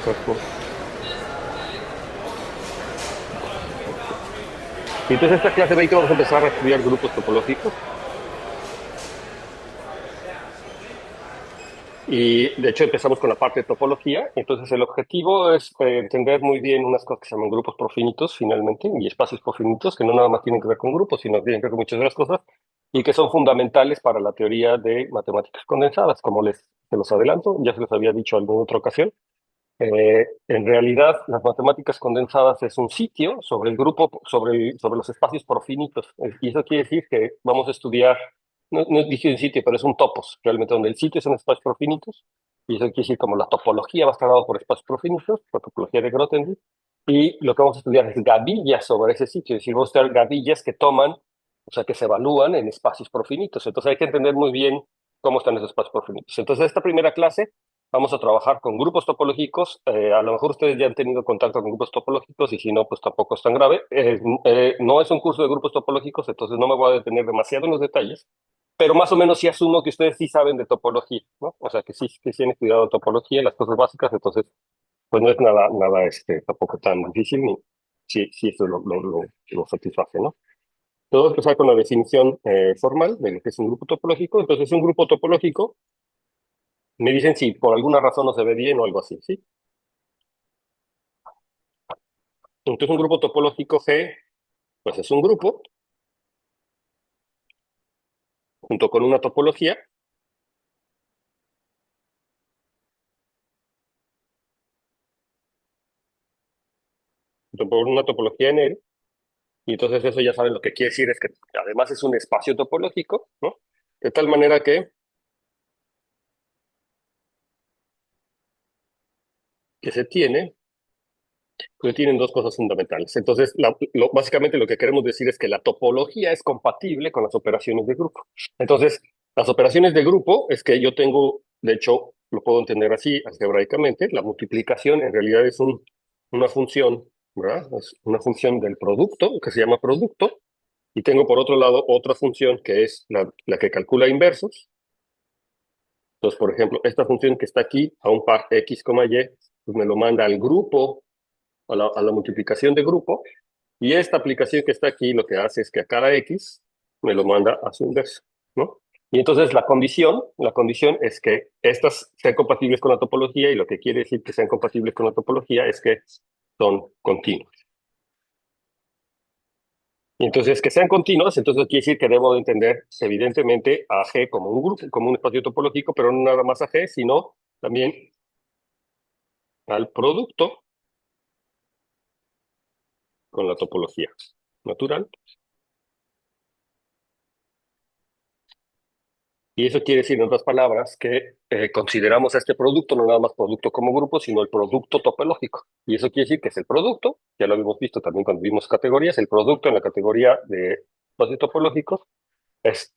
Ujú. Y entonces esta clase 20 vamos a empezar a estudiar grupos topológicos. Y de hecho empezamos con la parte de topología. Entonces el objetivo es entender muy bien unas cosas que se llaman grupos profinitos finalmente y espacios profinitos que no nada más tienen que ver con grupos, sino que tienen que ver con muchas otras cosas y que son fundamentales para la teoría de matemáticas condensadas. Como se los adelanto, ya se los había dicho en alguna otra ocasión. En realidad, las matemáticas condensadas es un sitio sobre el grupo, sobre los espacios profinitos. Y eso quiere decir que vamos a estudiar, no dije un sitio, pero es un topos, realmente donde el sitio son espacios profinitos. Y eso quiere decir como la topología va a estar dado por espacios profinitos, por topología de Grothendieck. Y lo que vamos a estudiar es gavillas sobre ese sitio, es decir, vamos a estudiar gavillas que toman, o sea, que se evalúan en espacios profinitos. Entonces hay que entender muy bien cómo están esos espacios profinitos. Entonces, esta primera clase vamos a trabajar con grupos topológicos. A lo mejor ustedes ya han tenido contacto con grupos topológicos y si no, pues tampoco es tan grave. No es un curso de grupos topológicos, entonces no me voy a detener demasiado en los detalles, pero más o menos sí asumo que ustedes sí saben de topología, ¿no? O sea, que sí han estudiado topología, las cosas básicas, entonces pues no es nada tampoco tan difícil, ni sí eso lo satisface, ¿no? Todo empezar con la definición formal de lo que es un grupo topológico. Entonces, un grupo topológico me dicen si por alguna razón no se ve bien o algo así, ¿sí? Entonces, un grupo topológico G, pues es un grupo junto con una topología, junto con una topología en él, y entonces eso ya saben lo que quiere decir es que además es un espacio topológico, ¿no? De tal manera que tienen dos cosas fundamentales. Entonces, básicamente lo que queremos decir es que la topología es compatible con las operaciones de grupo. Entonces, las operaciones de grupo es que yo tengo, de hecho, lo puedo entender así algebraicamente, la multiplicación en realidad es una función, ¿verdad? Es una función del producto, que se llama producto, y tengo por otro lado otra función que es la que calcula inversos. Entonces, por ejemplo, esta función que está aquí a un par x, y, pues me lo manda al grupo a la multiplicación de grupo, y esta aplicación que está aquí lo que hace es que a cada X me lo manda a su inverso, ¿no? Y entonces la condición es que estas sean compatibles con la topología, y lo que quiere decir que sean compatibles con la topología es que son continuas. Y entonces, que sean continuas, entonces quiere decir que debo de entender evidentemente a G como un grupo, como un espacio topológico, pero no nada más a G, sino también al producto con la topología natural. Y eso quiere decir, en otras palabras, que consideramos a este producto no nada más producto como grupo, sino el producto topológico. Y eso quiere decir que es el producto, ya lo habíamos visto también cuando vimos categorías, el producto en la categoría de espacios topológicos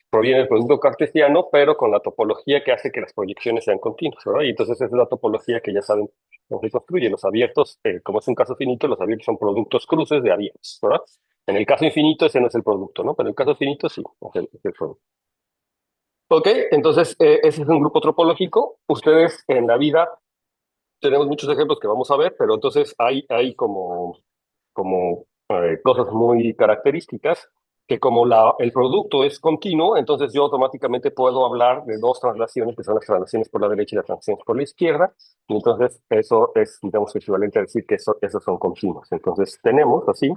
proviene del producto cartesiano, pero con la topología que hace que las proyecciones sean continuas, ¿verdad? Y entonces esa es la topología que ya saben cómo se construye. Los abiertos, como es un caso finito, los abiertos son productos cruces de abiertos, ¿verdad? En el caso infinito ese no es el producto, ¿no? Pero en el caso finito sí, es el producto. Ok, entonces ese es un grupo topológico. Ustedes en la vida tenemos muchos ejemplos que vamos a ver, pero entonces hay como cosas muy características que como el producto es continuo, entonces yo automáticamente puedo hablar de dos translaciones que son las translaciones por la derecha y las translaciones por la izquierda, y entonces eso es, digamos, equivalente a decir que esos son continuos. Entonces tenemos así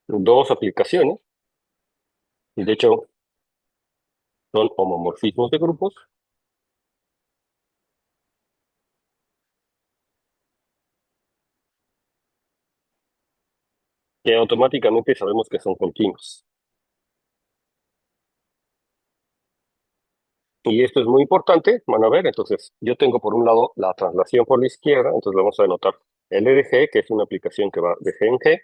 dos aplicaciones, y de hecho son homomorfismos de grupos, que automáticamente sabemos que son continuos. Y esto es muy importante, van a ver, entonces yo tengo por un lado la traslación por la izquierda, entonces vamos a anotar L de G, que es una aplicación que va de G en G,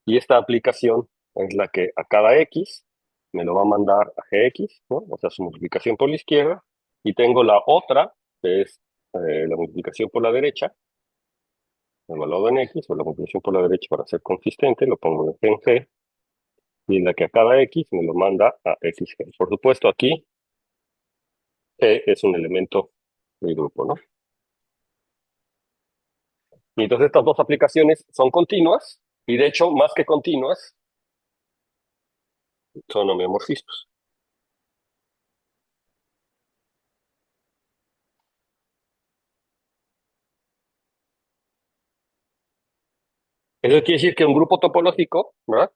y esta aplicación es la que a cada X me lo va a mandar a GX, ¿no? O sea, su multiplicación por la izquierda, y tengo la otra, que es la multiplicación por la derecha, evaluado en X, o la multiplicación por la derecha para ser consistente, lo pongo de G en G, y la que a cada X me lo manda a XG. Por supuesto, aquí G es un elemento del grupo, ¿no? Y entonces estas dos aplicaciones son continuas y de hecho, más que continuas, son homeomorfismos. Eso quiere decir que un grupo topológico, ¿verdad?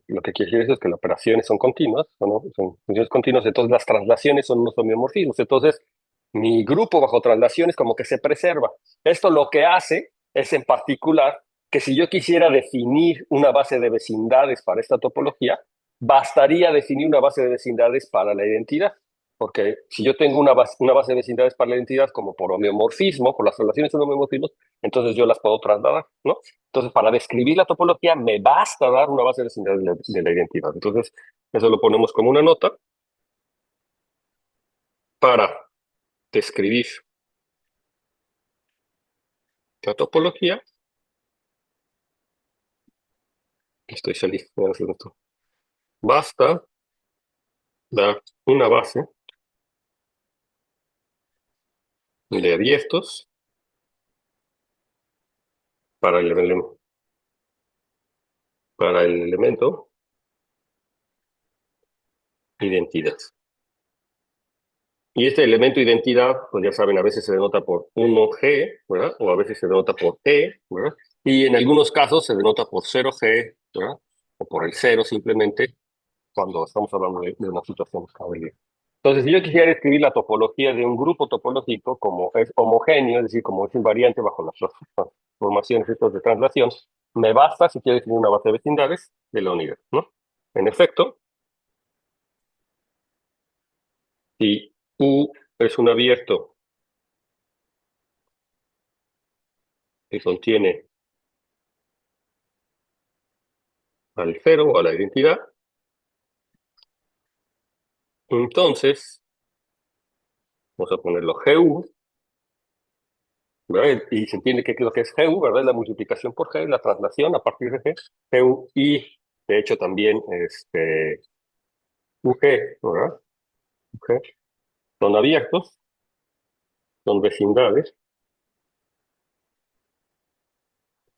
Lo que quiere decir es que las operaciones son continuas, ¿no? Son funciones continuas, entonces las traslaciones son unos homeomorfismos. Entonces, mi grupo bajo traslaciones como que se preserva. Esto lo que hace es en particular que si yo quisiera definir una base de vecindades para esta topología, bastaría definir una base de vecindades para la identidad. Porque si yo tengo una base de vecindades para la identidad como por homeomorfismo, por las traslaciones son homeomorfismos, entonces yo las puedo trasladar, ¿no? Entonces, para describir la topología me basta dar una base de vecindades de la identidad. Entonces, eso lo ponemos como una nota para describir la topología. Estoy feliz de hacer esto. Basta dar una base de abiertos para para el elemento identidad. Y este elemento identidad, pues ya saben, a veces se denota por 1G, ¿verdad? O a veces se denota por E, ¿verdad? Y en algunos casos se denota por 0G, ¿verdad? O por el 0 simplemente, cuando estamos hablando de una situación estable. Entonces, si yo quisiera escribir la topología de un grupo topológico como es homogéneo, es decir, como es invariante bajo las transformaciones estas de traslación, me basta si quiero escribir una base de vecindades de la unidad, ¿no? En efecto, si U es un abierto que contiene al cero o a la identidad, entonces vamos a ponerlo GU, ¿verdad? Y se entiende que lo que es GU, ¿verdad? La multiplicación por G, la traslación a partir de G, GU y de hecho también UG, ¿verdad? UG son abiertos, son vecindades,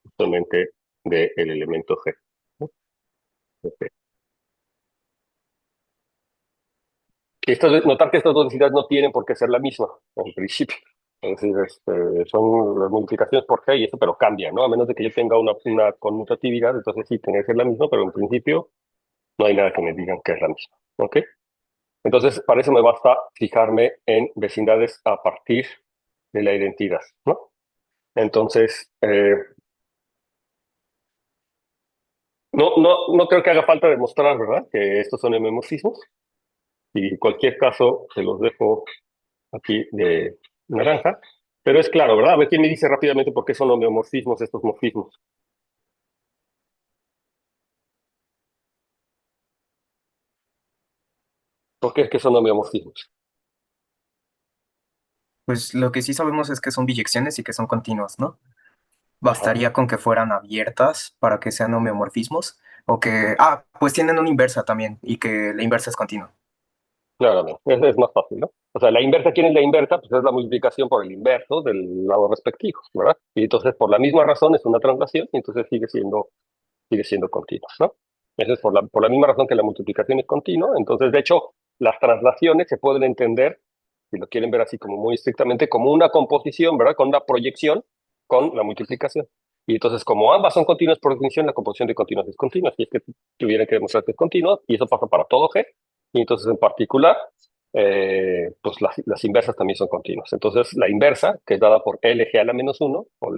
justamente del elemento G, ¿no? Ok. Notar que estas dos densidades no tienen por qué ser la misma, en principio. Es decir, son las multiplicaciones por G y eso, pero cambia, ¿no? A menos de que yo tenga una conmutatividad, entonces sí tiene que ser la misma, pero en principio no hay nada que me digan que es la misma. ¿Ok? Entonces, para eso me basta fijarme en vecindades a partir de la identidad, ¿no? Entonces, no creo que haga falta demostrar, ¿verdad? Que estos son homomorfismos. Y en cualquier caso, se los dejo aquí de naranja. Pero es claro, ¿verdad? A ver quién me dice rápidamente por qué son homeomorfismos estos morfismos. ¿Por qué es que son homeomorfismos? Pues lo que sí sabemos es que son biyecciones y que son continuas, ¿no? Ajá. Bastaría con que fueran abiertas para que sean homeomorfismos o que, pues tienen una inversa también y que la inversa es continua. Claramente, es más fácil, ¿no? O sea, la inversa, ¿quién es la inversa? Pues es la multiplicación por el inverso del lado respectivo, ¿verdad? Y entonces, por la misma razón, es una translación y entonces sigue siendo continua, ¿no? Eso es por la misma razón que la multiplicación es continua. Entonces, de hecho, las translaciones se pueden entender, si lo quieren ver así como muy estrictamente, como una composición, ¿verdad? Con una proyección con la multiplicación. Y entonces, como ambas son continuas por definición, la composición de continuas es continua. Si es que tuvieran que demostrar que es continua, y eso pasa para todo G, y entonces en particular, pues las inversas también son continuas. Entonces, la inversa, que es dada por LG a la menos 1, o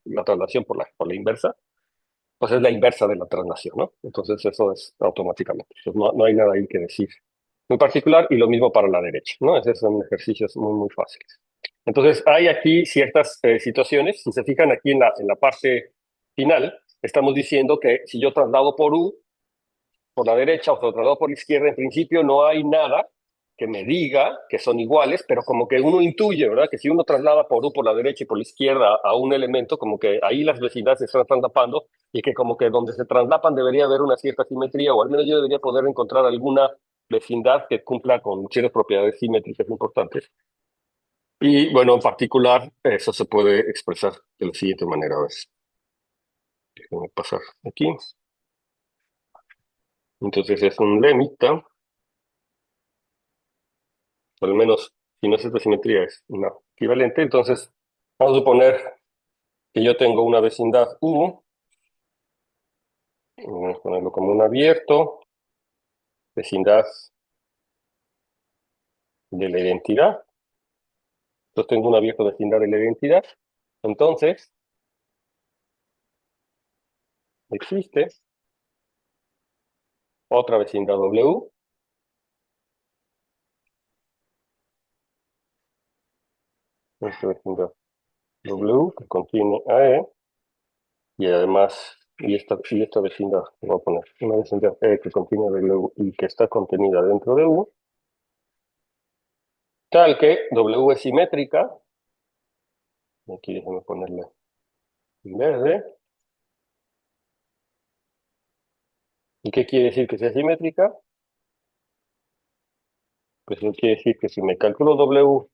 la traslación por la inversa, pues es la inversa de la traslación, ¿no? Entonces eso es automáticamente. Pues no hay nada ahí que decir muy particular y lo mismo para la derecha, ¿no? Esos son ejercicios muy fáciles. Entonces hay aquí ciertas situaciones. Si se fijan aquí en la parte final, estamos diciendo que si yo traslado por U, por la derecha o traslado por la izquierda, en principio no hay nada que me diga que son iguales, pero como que uno intuye, ¿verdad? Que si uno traslada por U por la derecha y por la izquierda a un elemento, como que ahí las vecindades se están traslapando y que como que donde se traslapan debería haber una cierta simetría, o al menos yo debería poder encontrar alguna vecindad que cumpla con ciertas propiedades simétricas importantes. Y bueno, en particular, eso se puede expresar de la siguiente manera. A ver, déjenme pasar aquí. Entonces es un lemita, al menos si no es esta simetría, es una equivalente. Entonces, vamos a suponer que yo tengo una vecindad U, vamos a ponerlo como un abierto, vecindad de la identidad. Entonces tengo una abierta vecindad de la identidad. Entonces, existe otra vecindad W, esta vecindad W que contiene AE, y además, y esta vecindad, voy a poner una vecindad E que contiene W y que está contenida dentro de U, tal que W es simétrica, aquí déjenme ponerle en verde. ¿Y qué quiere decir que sea simétrica? Pues eso quiere decir que si me calculo W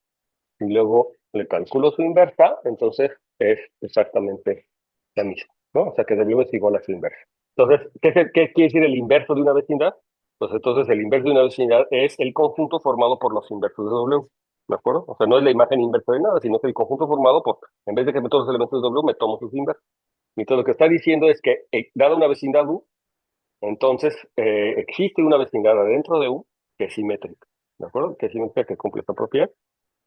y luego le calculo su inversa, entonces es exactamente la misma, ¿no? O sea que W es igual a su inversa. Entonces, ¿qué quiere decir el inverso de una vecindad? Pues entonces el inverso de una vecindad es el conjunto formado por los inversos de W, ¿de acuerdo? O sea, no es la imagen inversa de nada, sino que el conjunto formado por, en vez de que me todos los elementos de W, me tomo sus inversos. Y entonces lo que está diciendo es que, dada una vecindad U, entonces existe una vecindad adentro de U que es simétrica, ¿de acuerdo? Que es simétrica, que cumple esta propiedad.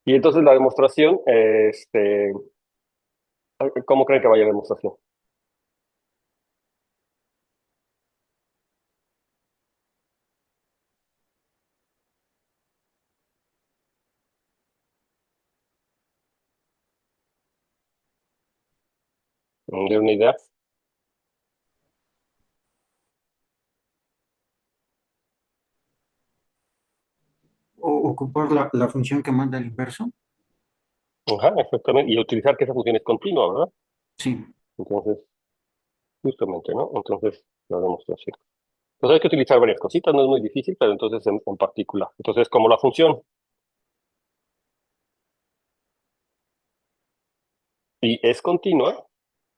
Y entonces la demostración, ¿cómo creen que vaya la demostración? ¿De una idea? O ocupar la función que manda el inverso. Ajá, exactamente. Y utilizar que esa función es continua, ¿verdad? Sí. Entonces, justamente, ¿no? Entonces, la demostración. Entonces hay que utilizar varias cositas, no es muy difícil, pero entonces en particular. Entonces, como la función y es continua,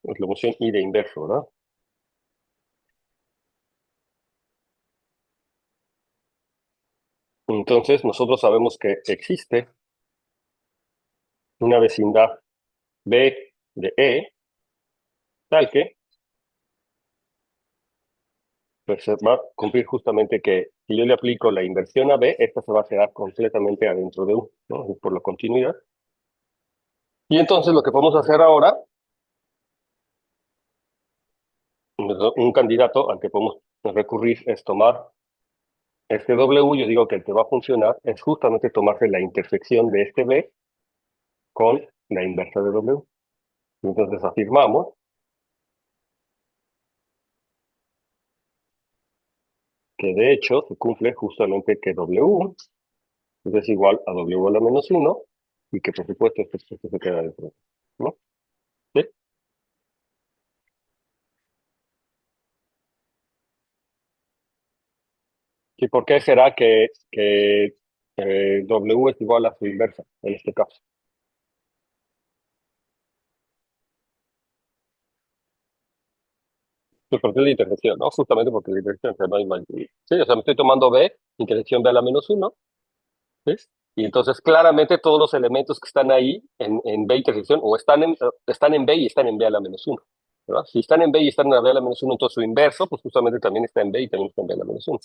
es la función y de inverso, ¿verdad? Entonces, nosotros sabemos que existe una vecindad B de E, tal que pues, se va a cumplir justamente que si yo le aplico la inversión a B, esta se va a quedar completamente adentro de U, ¿no? Por la continuidad. Y entonces lo que podemos hacer ahora, un candidato al que podemos recurrir es tomar este W, yo digo que el que va a funcionar es justamente tomarse la intersección de este B con la inversa de W. Y entonces afirmamos que de hecho se cumple justamente que W es igual a W a la menos uno y que por supuesto esto se queda dentro, ¿no? ¿Sí? ¿Y por qué será que W es igual a su inversa en este caso? Pues porque es la intersección, ¿no? Justamente porque la intersección, o sea, no hay más. Sí, o sea, me estoy tomando B, intersección B a la menos uno, ¿ves? Y entonces claramente todos los elementos que están ahí en B intersección o están en B y están en B a la menos uno, ¿verdad? Si están en B y están en B a la menos uno, entonces su inverso, pues justamente también está en B y también está en B a la menos uno.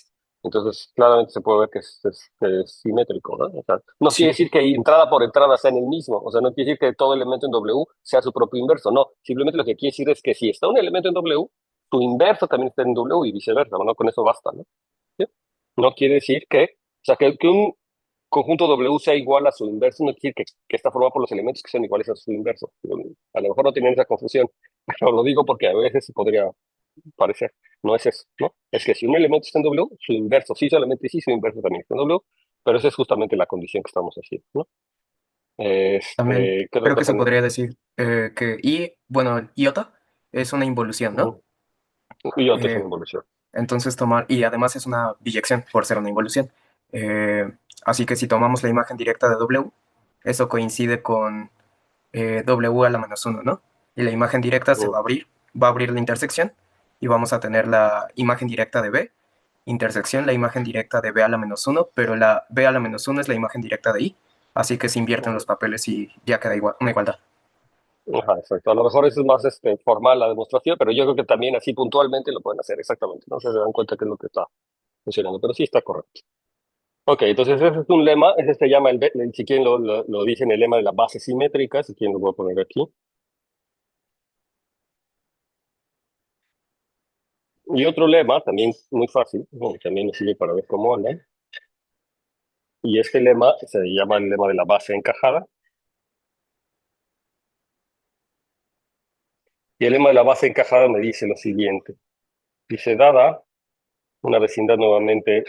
Entonces claramente se puede ver que es simétrico, ¿no? O sea, no quiere Sí, decir que entrada por entrada sea en el mismo, o sea, no quiere decir que todo elemento en W sea su propio inverso, no. Simplemente lo que quiere decir es que si está un elemento en W, su inverso también está en W y viceversa, ¿no? Con eso basta, ¿no? ¿Sí? No quiere decir o sea, que un conjunto W sea igual a su inverso, no quiere decir que está formado por los elementos que sean iguales a su inverso. A lo mejor no tienen esa confusión, pero lo digo porque a veces se podría parecer. No es eso, ¿no? Es que si un elemento está en W, su inverso sí solamente sí, su inverso también está en W, pero esa es justamente la condición que estamos haciendo, ¿no? también ¿Qué otra creo que se cosa? podría decir que bueno, el iota es una involución, ¿no? Ujú. Y otra es una Eh, involución. entonces tomar, y además es una biyección por ser una involución. Eh, Así que si tomamos la imagen directa de W, eso coincide con W a la menos uno, ¿no? Y la imagen directa se Mm. va a abrir la intersección y vamos a tener la imagen directa de B, intersección, la imagen directa de B a la menos uno, pero la B a la menos uno es la imagen directa de I, así que se invierten los papeles y ya queda una igualdad. Ajá, exacto. A lo mejor eso es más formal la demostración, pero yo creo que también así puntualmente lo pueden hacer exactamente. No sé si se dan cuenta que es lo que está funcionando, pero sí está correcto. Ok, entonces ese es un lema, ese se llama, si quieren lo dicen el lema de la base simétrica, si quieren lo voy a poner aquí. Y otro lema, también muy fácil, bueno, también nos sirve para ver cómo anda, y este lema se llama el lema de la base encajada. Y el lema de la base encajada me dice lo siguiente. Dice, dada una vecindad nuevamente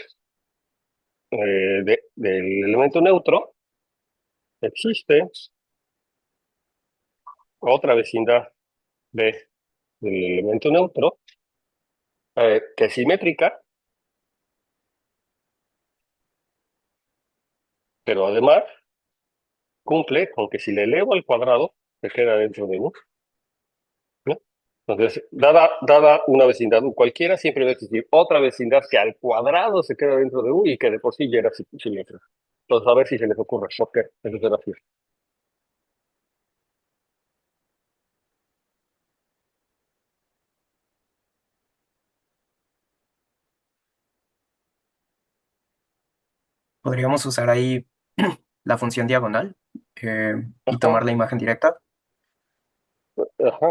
del elemento neutro, existe otra vecindad del elemento neutro que es simétrica, pero además cumple con que si le elevo al cuadrado, se queda dentro de U, ¿no? Entonces, dada una vecindad U cualquiera, siempre va a existir otra vecindad que al cuadrado se queda dentro de U y que de por sí ya era simétrica. Entonces, a ver si se les ocurre. Ok, eso será así. Podríamos usar ahí la función diagonal y Ajá, tomar la imagen directa. ajá.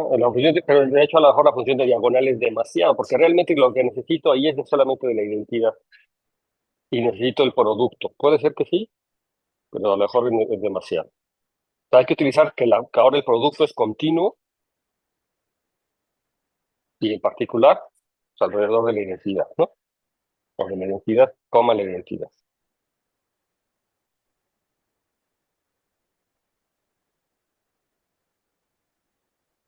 Pero de hecho, a lo mejor la función de diagonal es demasiado, porque realmente lo que necesito ahí es solamente de la identidad y necesito el producto. Puede ser que sí, pero a lo mejor es demasiado. O sea, hay que utilizar que ahora el producto es continuo y en particular pues, alrededor de la identidad, ¿no? O de la identidad, coma la identidad.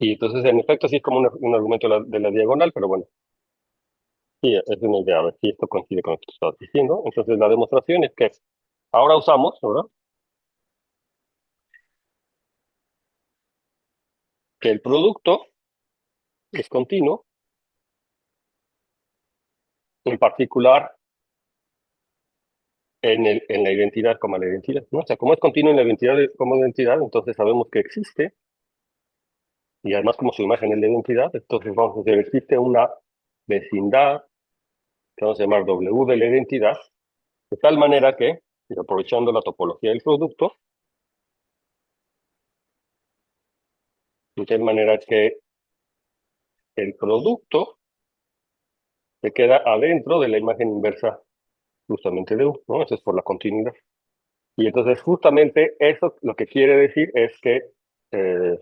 Y entonces, en efecto, sí es como un argumento de la diagonal, pero bueno, sí, es una idea, a ver si esto coincide con lo que tú estabas diciendo. Entonces, la demostración es que ahora usamos, ¿verdad? Que el producto es continuo, en particular en la identidad, como la identidad, ¿no? O sea, como es continuo en la identidad como identidad, entonces sabemos que existe, y además como su imagen es la identidad, entonces vamos a decir, existe una vecindad, que vamos a llamar W de la identidad, de tal manera que, y aprovechando la topología del producto, de tal manera que el producto se queda adentro de la imagen inversa justamente de U, ¿no? Eso es por la continuidad. Y entonces justamente eso lo que quiere decir es que eh,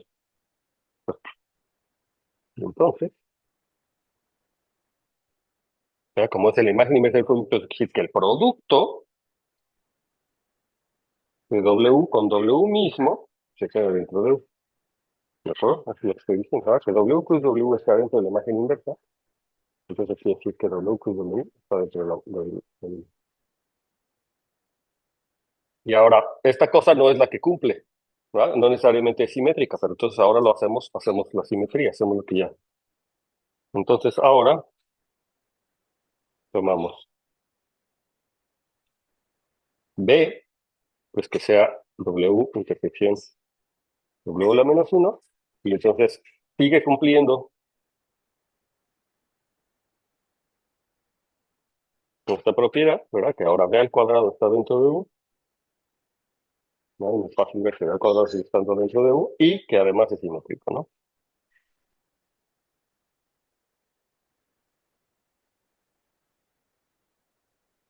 entonces, ¿verdad? Como es la imagen inversa del producto, es decir, que el producto de W con W mismo se queda dentro de U. ¿De acuerdo? Así es que dicen, ¿verdad? Que W cruz W está dentro de la imagen inversa. Entonces quiere decir que W cruz W está dentro del. Y ahora, esta cosa no es la que cumple, ¿verdad? No necesariamente es simétrica, pero entonces ahora hacemos la simetría, hacemos lo que ya. Entonces ahora tomamos B, pues que sea W intersección W la menos uno, y entonces sigue cumpliendo esta propiedad, ¿verdad? Que ahora B al cuadrado está dentro de U, ¿no? Es fácil ver que B al cuadrado sigue estando dentro de U, y que además es simétrico, ¿no?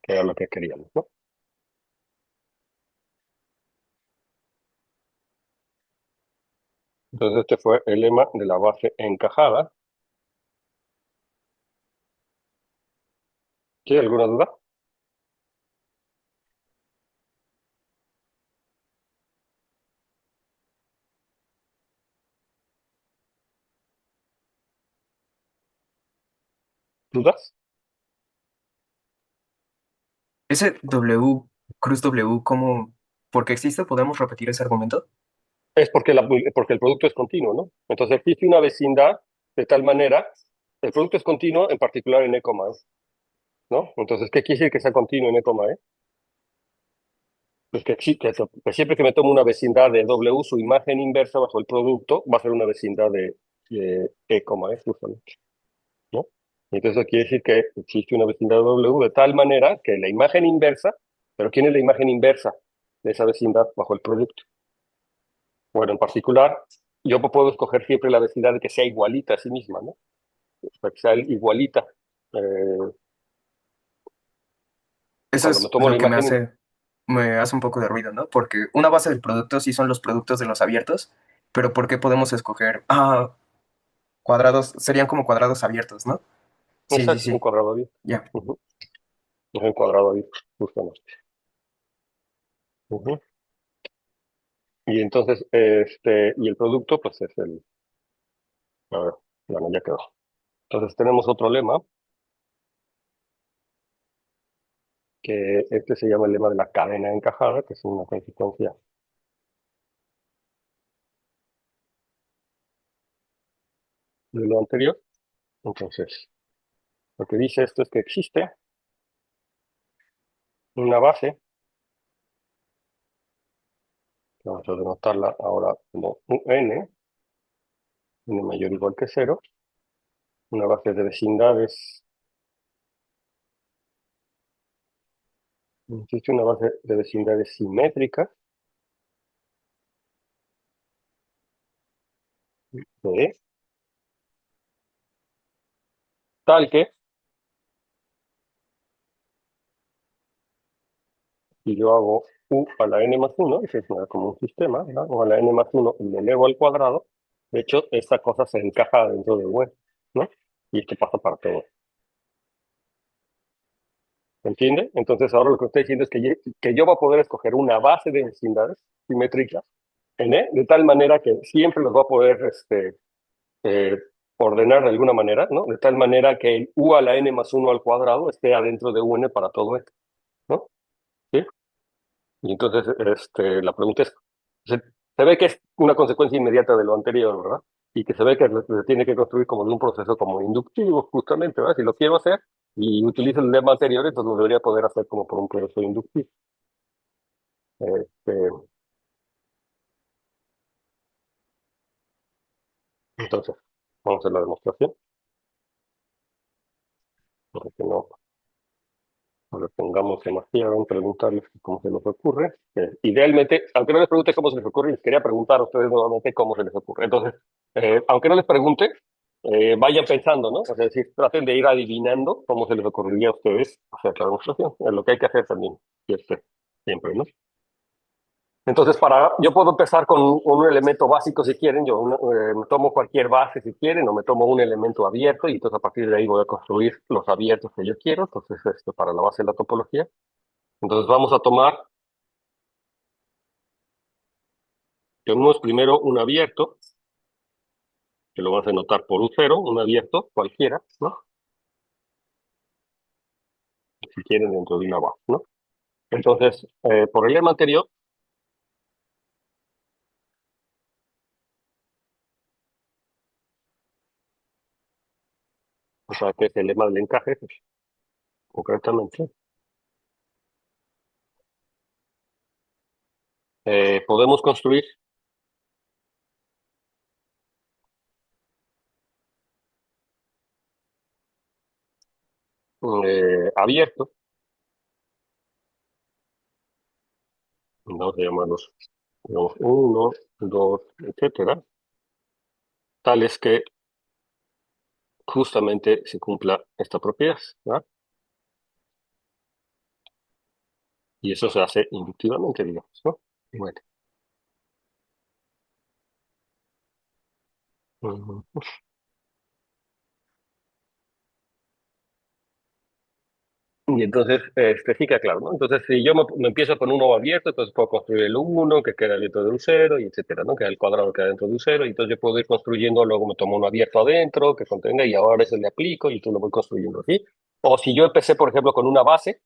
Que era lo que queríamos, ¿no? Entonces este fue el lema de la base encajada. ¿Sí? ¿Alguna duda? ¿Dudas? Ese W, cruz W, ¿cómo, por qué existe? ¿Podemos repetir ese argumento? Es porque el producto es continuo, ¿no? Entonces existe una vecindad de tal manera, el producto es continuo, en particular en E, ¿no? Entonces, ¿qué quiere decir que sea continuo en E, Pues que siempre que me tomo una vecindad de W, su imagen inversa bajo el producto va a ser una vecindad de E, justamente, ¿no? Y entonces eso quiere decir que existe una vecindad de W de tal manera que la imagen inversa, pero ¿quién es la imagen inversa de esa vecindad bajo el producto? Bueno, en particular, yo puedo escoger siempre la vecindad de que sea igualita a sí misma, ¿no? O sea, que sea igualita. Eh, Eso cuando me es tomo la lo que imagen, me hace un poco de ruido, ¿no? Porque una base del producto sí son los productos de los abiertos, pero ¿por qué podemos escoger, cuadrados, serían como cuadrados abiertos, ¿no? Sí, sí, exacto, es un sí, cuadrado abierto. ya. Ujú. Es un cuadrado abierto, justamente. Ujú. Y entonces, y el producto, pues es a ver, bueno, ya quedó. Entonces tenemos otro lema, que este se llama el lema de la cadena encajada, que es una consecuencia de lo anterior. Entonces, lo que dice esto es que existe una base, que vamos a denotarla ahora como UN, n mayor o igual que cero, una base de vecindades, existe una base de vecindades simétricas de tal que si yo hago u a la n más 1, eso es como un sistema, ¿verdad? O a la n más 1 y le elevo al cuadrado, de hecho, esta cosa se encaja dentro de u, ¿no? Y esto pasa para todo. ¿Se entiende? Entonces ahora lo que estoy diciendo es que yo voy a poder escoger una base de vecindades simétricas en E, de tal manera que siempre los voy a poder eh, ordenar de alguna manera, ¿no? De tal manera que el u a la n más 1 al cuadrado esté adentro de un para todo esto, ¿no? ¿Sí? Y entonces la pregunta es, se ve que es una consecuencia inmediata de lo anterior, ¿verdad? Y que se ve que se tiene que construir como de un proceso como inductivo, justamente, ¿verdad? Si lo quiero hacer y utilizo el lema anterior, entonces lo debería poder hacer como por un proceso inductivo. Este, entonces, vamos a hacer la demostración, para que no le pongamos demasiado en preguntarles cómo se les ocurre. Idealmente, aunque no les pregunte cómo se les ocurre, les quería preguntar a ustedes nuevamente cómo se les ocurre. Entonces, aunque no les pregunte, vayan pensando, ¿no? Es decir, traten de ir adivinando cómo se les ocurriría a ustedes hacer la demostración. Es lo que hay que hacer también, siempre, ¿no? Entonces, yo puedo empezar con un elemento básico si quieren, me tomo cualquier base si quieren, o me tomo un elemento abierto y entonces a partir de ahí voy a construir los abiertos que yo quiero, entonces esto para la base de la topología. Entonces vamos a tomar, tenemos primero un abierto, que lo vamos a anotar por un cero, un abierto cualquiera, ¿no? Si quieren dentro de una base, ¿no? Entonces, por el lema anterior, o sea, que es el lema del encaje, pues, concretamente, podemos construir abiertos, vamos a llamarlos digamos, uno, dos, etcétera, tales que justamente se cumpla esta propiedad, ¿verdad? Y eso se hace inductivamente, digamos, ¿no? Bueno. Ujú. Y entonces, sí queda claro, ¿no? Entonces, si yo me empiezo con un nodo abierto, entonces puedo construir el uno que queda dentro de un cero, y etcétera, ¿no? Que el cuadrado queda dentro de un cero, y entonces yo puedo ir construyendo, luego me tomo uno abierto adentro, que contenga, y ahora eso le aplico, y tú lo voy construyendo así. O si yo empecé, por ejemplo, con una base,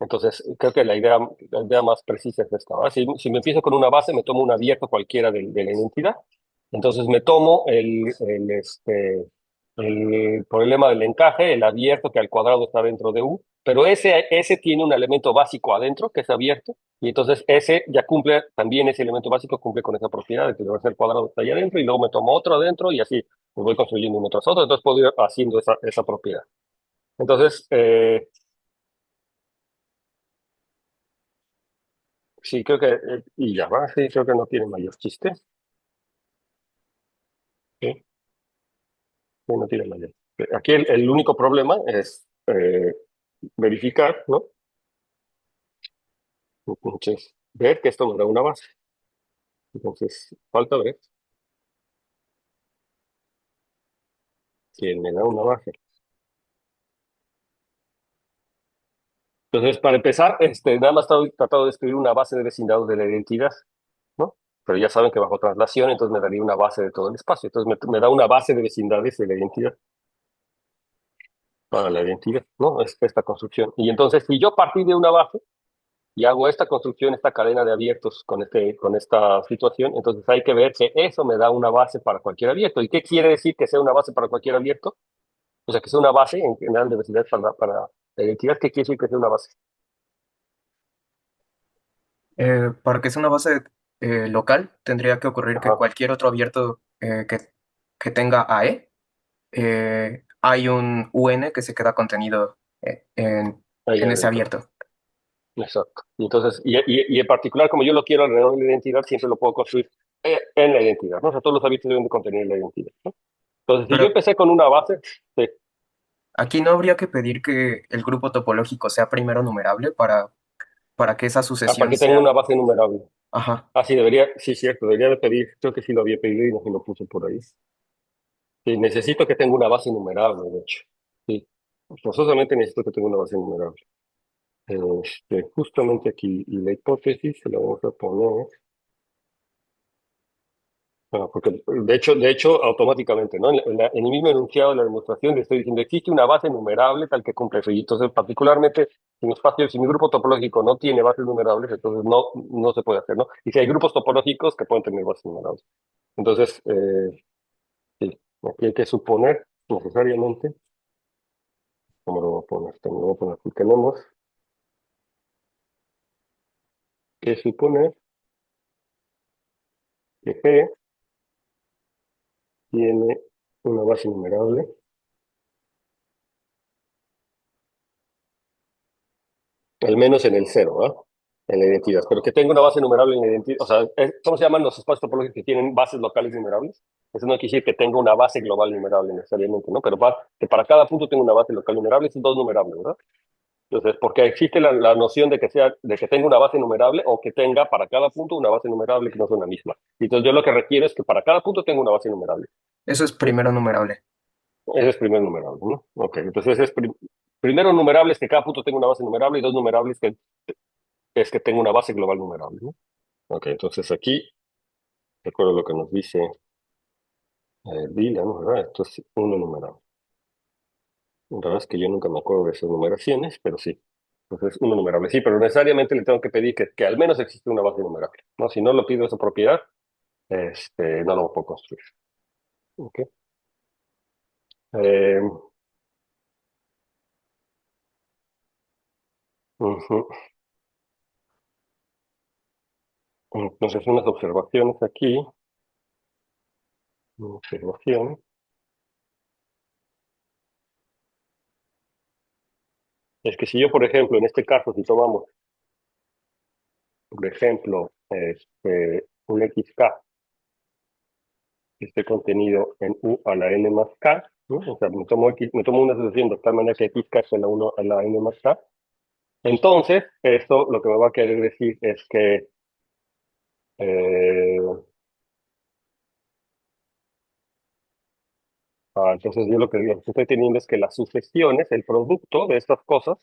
Entonces, creo que la idea más precisa es esta, ¿verdad? Si me empiezo con una base, me tomo un abierto cualquiera de la identidad. Entonces, me tomo el problema del encaje, el abierto que al cuadrado está dentro de U, pero ese tiene un elemento básico adentro, que es abierto, y entonces ese ya cumple, también ese elemento básico cumple con esa propiedad de que el cuadrado está ahí adentro, y luego me tomo otro adentro, y así pues voy construyendo uno tras otro, entonces puedo ir haciendo esa propiedad. Entonces, sí, creo que, y ya va, sí, creo que no tiene mayor chiste. Sí, sí, no tiene mayor. Aquí el único problema es verificar, ¿no? Entonces, ver que esto nos da una base. Entonces, falta ver que me da una base. Entonces, para empezar, nada más estoy tratando de escribir una base de vecindados de la identidad, ¿no? Pero ya saben que bajo traslación, entonces me daría una base de todo el espacio. Entonces, me da una base de vecindades de la identidad, para la identidad, ¿no? Es esta construcción. Y entonces, si yo partí de una base, y hago esta construcción, esta cadena de abiertos con esta situación, entonces hay que ver que eso me da una base para cualquier abierto. ¿Y qué quiere decir que sea una base para cualquier abierto? O sea, que sea una base en general de velocidad para la identidad. ¿Qué quiere decir que sea una base? Para que sea una base local, tendría que ocurrir que Ajá, cualquier otro abierto que tenga AE, hay un UN que se queda contenido ahí en ese adentro. abierto. Exacto. Y entonces, y en particular, como yo lo quiero alrededor de la identidad, siempre lo puedo construir en la identidad, ¿no? O sea, todos los abiertos deben de contener la identidad, ¿no? Entonces, si yo Pero empecé con una base, sí. aquí no habría que pedir que el grupo topológico sea primero numerable para que esa Ah, para sucesión que tenga sea... una base numerable. Ajá. Ah, sí, debería, sí, cierto, debería de pedir, creo que sí lo había pedido y no se lo puse por ahí. Sí, necesito que tenga una base numerable, de hecho. Sí, forzosamente necesito que tenga una base numerable. Justamente aquí, y la hipótesis se la vamos a poner, porque de hecho, automáticamente, ¿no? En el mismo enunciado de la demostración le estoy diciendo, existe una base numerable tal que cumple eso. Y entonces, particularmente, si mi grupo topológico no tiene bases numerables, entonces no se puede hacer, ¿no? Y si hay grupos topológicos que pueden tener bases numerables. Entonces, sí, aquí hay que suponer necesariamente. ¿Cómo lo voy a poner? Lo voy a poner aquí. Tenemos que suponer que G tiene una base numerable, al menos en el cero, ¿ah? En la identidad. Pero que tenga una base numerable en la identidad. O sea, ¿cómo se llaman los espacios topológicos que tienen bases locales numerables? Eso no quiere decir que tenga una base global numerable necesariamente, ¿no? Pero que para cada punto tenga una base local numerable, es dos numerables, ¿verdad? Entonces, porque existe la noción de que tenga una base numerable o que tenga para cada punto una base numerable que no son la misma. Y entonces yo lo que requiero es que para cada punto tenga una base numerable. Eso es ¿Sí? primero numerable. Ese es primer numerable, ¿no? Ok, entonces primero numerable es que cada punto tenga una base numerable y dos numerables es que tenga una base global numerable, ¿no? Ok, entonces aquí, recuerdo lo que nos dice Dylan, ¿verdad? Esto es uno numerable. La verdad es que yo nunca me acuerdo de esas numeraciones, pero sí. Entonces, uno numerable, sí, pero necesariamente le tengo que pedir que al menos existe una base numerable, ¿no? Si no lo pido esa propiedad, no lo puedo construir. Ok. Eh, ujú. Entonces, unas observaciones aquí. Una observación. Es que si yo, por ejemplo, en este caso, si tomamos, por ejemplo, un XK que esté contenido en U a la n más k, ¿no? O sea, me tomo una asociación de tal manera que XK es la 1 a la n más k. Entonces, esto lo que me va a querer decir es que eh, entonces yo lo que estoy teniendo es que las sucesiones, el producto de estas cosas,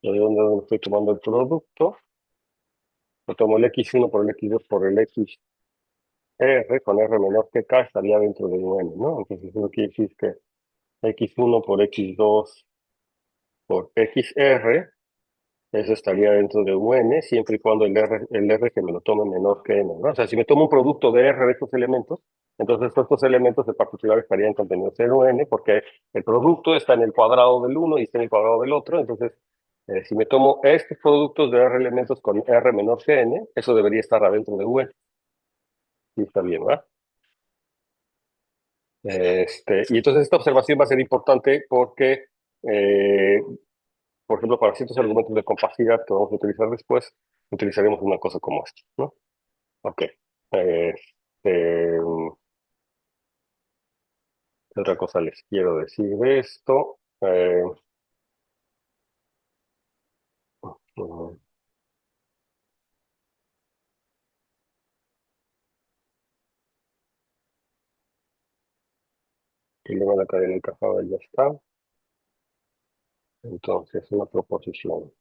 de donde estoy tomando el producto, lo tomo el X1 por el X2 por el XR, con R menor que K estaría dentro de un N, ¿no? Entonces eso quiere decir que X1 por X2 por XR Eso estaría dentro de un n, siempre y cuando el R que me lo tome menor que n, ¿no? O sea, si me tomo un producto de R de estos elementos, entonces estos elementos en particular estarían contenidos en un n, porque el producto está en el cuadrado del uno y está en el cuadrado del otro. Entonces, si me tomo estos productos de R elementos con R menor que n, eso debería estar adentro de un n. Y está bien, ¿verdad? Y entonces esta observación va a ser importante porque, eh, por ejemplo, para ciertos argumentos de compacidad que vamos a utilizar después, utilizaremos una cosa como esta, ¿no? Ok. ¿Qué otra cosa les quiero decir de esto? Mm, el lema de la cadena encajada ya está. Entonces, una proposición.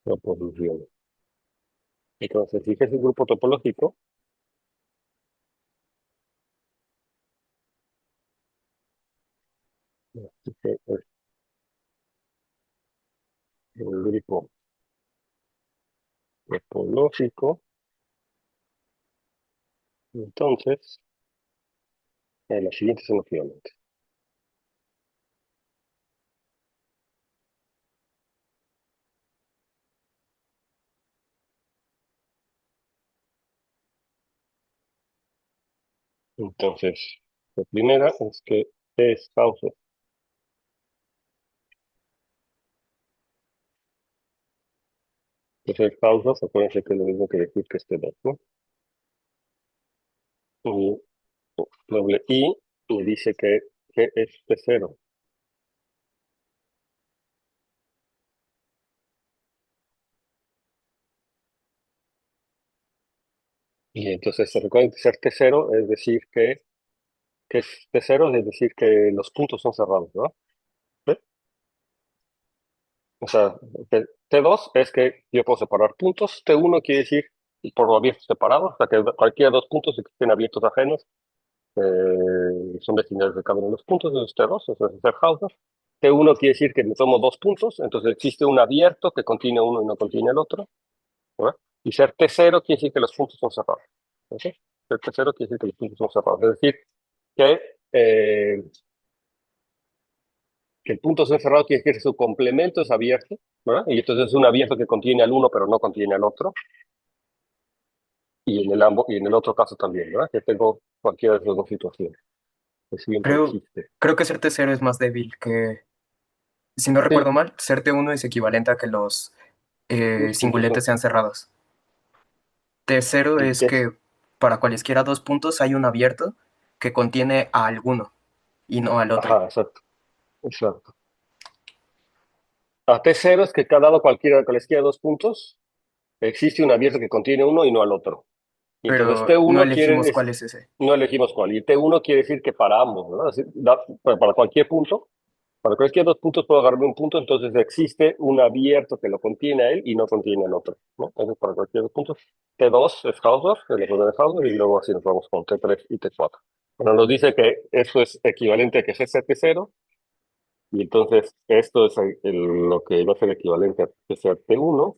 Proposición. Entonces, si es un grupo topológico, que es un grupo topológico, entonces, las siguientes son los siguientes. Entonces, la primera es que es Hausdorff. Entonces, Hausdorff, acuérdense que es lo mismo que decir que este 2, ¿no? Y doble I me dice que es T0. Y entonces se recuerda que ser T0 es decir que es T0, es decir que los puntos son cerrados, ¿no? ¿Sí? O sea, T2 es que yo puedo separar puntos. T1 quiere decir por abiertos separados, o sea que cualquiera de dos puntos que estén abiertos ajenos son vecinales de cada uno de los puntos, entonces T2, eso es ser Hausdorff. T1 quiere decir que me tomo dos puntos, entonces existe un abierto que contiene uno y no contiene el otro, ¿verdad? Y ser T0 quiere decir que los puntos son cerrados. ¿Ok? Ser T0 quiere decir que los puntos son cerrados. Es decir, que, eh, que el punto cerrado quiere decir que su complemento es abierto, ¿verdad? Y entonces es un abierto que contiene al uno pero no contiene al otro. Y en el otro caso también, ¿verdad? Que tengo cualquiera de esas dos situaciones. Que siempre Creo, existe. creo que ser T0 es más débil que, si no Sí, recuerdo mal, ser T1 es equivalente a que los los puntos singuletes son. sean cerrados. T0 ¿Y es qué es? que para cualesquiera dos puntos hay un abierto que contiene a alguno y no al otro. Ajá, exacto. Exacto. A T0 es que cada dado cualquiera de la izquierda dos puntos, existe un abierto que contiene uno y no al otro. Y entonces Pero no T1 elegimos cuál es ese. no elegimos cuál. Y T1 quiere decir que para ambos, ¿verdad? Es decir, para cualquier punto, para cualquier dos puntos puedo agarrarme un punto, entonces existe un abierto que lo contiene a él y no contiene al otro, ¿no? Entonces, para cualquier dos puntos, T2 es Hausdorff, el error de Hausdorff, y luego así nos vamos con T3 y T4. Bueno, nos dice que eso es equivalente a que G sea T0, y entonces esto es lo que va a ser equivalente a que sea T1,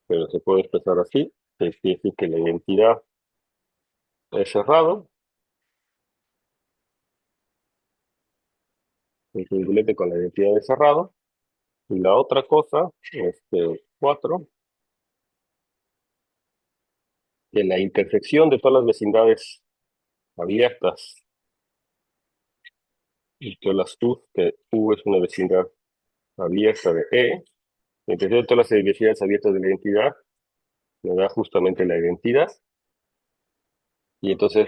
pero se puede expresar así, que quiere decir que la identidad es cerrado, el singulete con la identidad de cerrado, y la otra cosa, 4, que la intersección de todas las vecindades abiertas y todas las U, que U es una vecindad abierta de E, la intersección de todas las vecindades abiertas de la identidad me da justamente la identidad. Y entonces,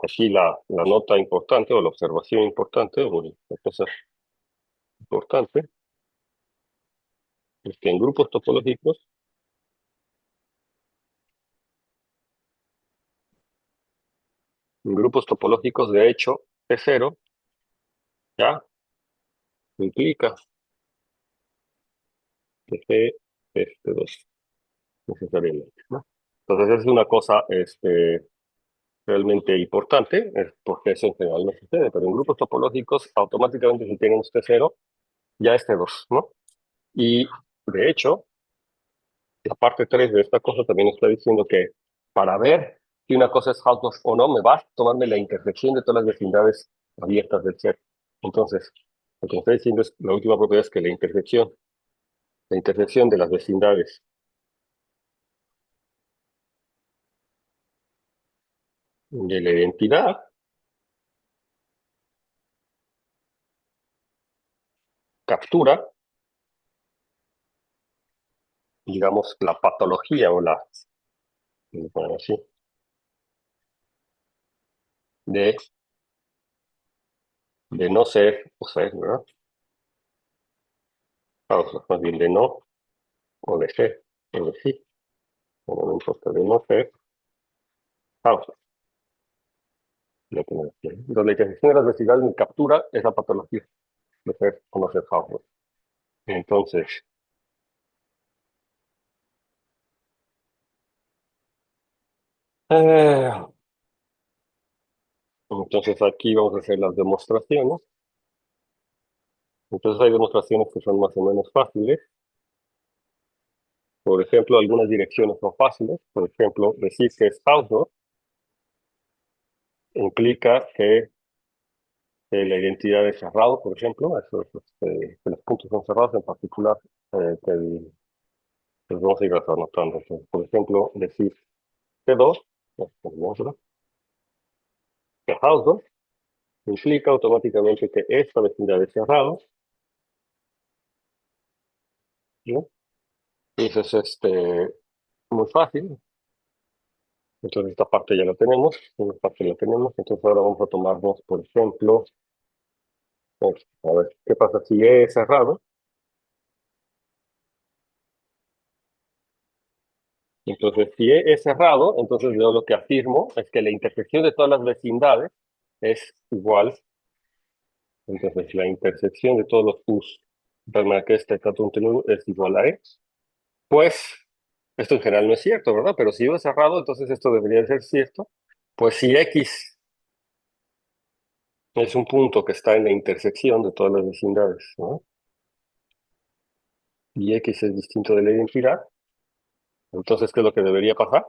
aquí la nota importante o la observación importante, o la cosa importante es que en grupos topológicos, de hecho, T0 ya implica que C es T2, necesariamente, ¿no? Entonces es una cosa realmente importante, es porque eso en general no sucede, pero en grupos topológicos automáticamente si tenemos T0 ya es T2, ¿no? Y de hecho, la parte 3 de esta cosa también está diciendo que para ver si una cosa es Hausdorff o no, me va a tomarme la intersección de todas las vecindades abiertas del set. Entonces, lo que me está diciendo es, la última propiedad es que la intersección de las vecindades de la identidad captura, digamos, la patología o bueno, así, de, de no ser, o ser, ¿verdad? Vamos, más bien de no, o de ser, o de sí, bueno, no importa, de no ser, vamos, lo que me decía. Entonces, la intersección de las vecindades en captura es la patología de ser o no ser Hausdorff. Entonces, eh, entonces aquí vamos a hacer las demostraciones. Entonces hay demostraciones que son más o menos fáciles. Por ejemplo, algunas direcciones son fáciles. Por ejemplo, decir que es Hausdorff implica que la identidad es cerrado, por ejemplo. Eso es, que los puntos son cerrados en particular. Los vamos a ir anotando. Entonces, por ejemplo, decir T2, que Hausdorff implica automáticamente que esta vecindad es cerrado, ¿no? Y eso es muy fácil. Entonces esta parte ya la tenemos, esta parte la tenemos. Entonces ahora vamos a tomarnos, por ejemplo, a ver, ¿qué pasa si E es cerrado? Entonces, si E es cerrado, entonces yo lo que afirmo es que la intersección de todas las vecindades es igual. Entonces, la intersección de todos los U's, de manera que este catónimo es igual a E. Pues, esto en general no es cierto, ¿verdad? Pero si U es cerrado, entonces esto debería ser cierto. Pues si X es un punto que está en la intersección de todas las vecindades, ¿no? Y X es distinto de la identidad, entonces, ¿qué es lo que debería pasar?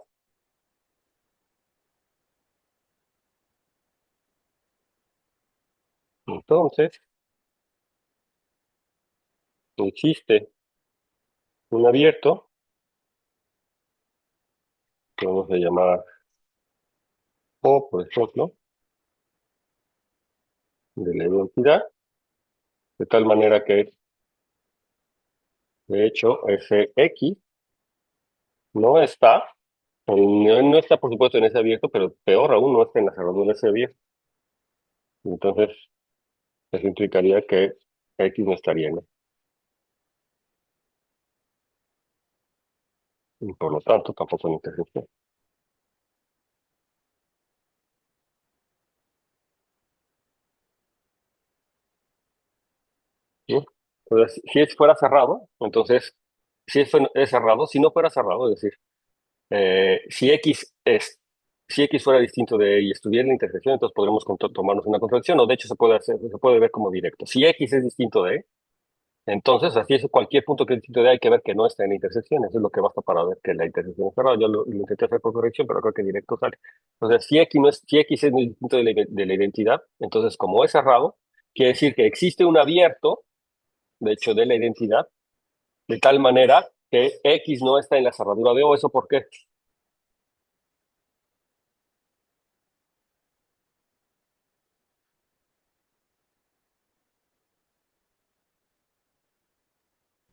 Entonces, existe un abierto, que vamos a llamar O, por ejemplo, de la identidad, de tal manera que, de hecho, ese X no está, no está, por supuesto, en ese abierto, pero peor aún, no está en la cerradura de ese abierto. Entonces, eso implicaría que X no estaría en él. Y por lo tanto, tampoco en intersección. ¿Sí? Entonces, si fuera cerrado, entonces, si es cerrado, si no fuera cerrado, es decir, eh, si X es, si X fuera distinto de Y y estuviera en la intersección, entonces podremos tomarnos una contradicción, o de hecho se puede ver como directo. Si X es distinto de Y, entonces así es cualquier punto que es distinto de Y hay que ver que no está en la intersección. Eso es lo que basta para ver que la intersección es cerrada. Yo lo intenté hacer por corrección, pero creo que directo sale. Entonces, si X es muy distinto de la identidad, entonces como es cerrado, quiere decir que existe un abierto, de hecho, de la identidad, de tal manera que X no está en la cerradura de O. ¿Eso por qué?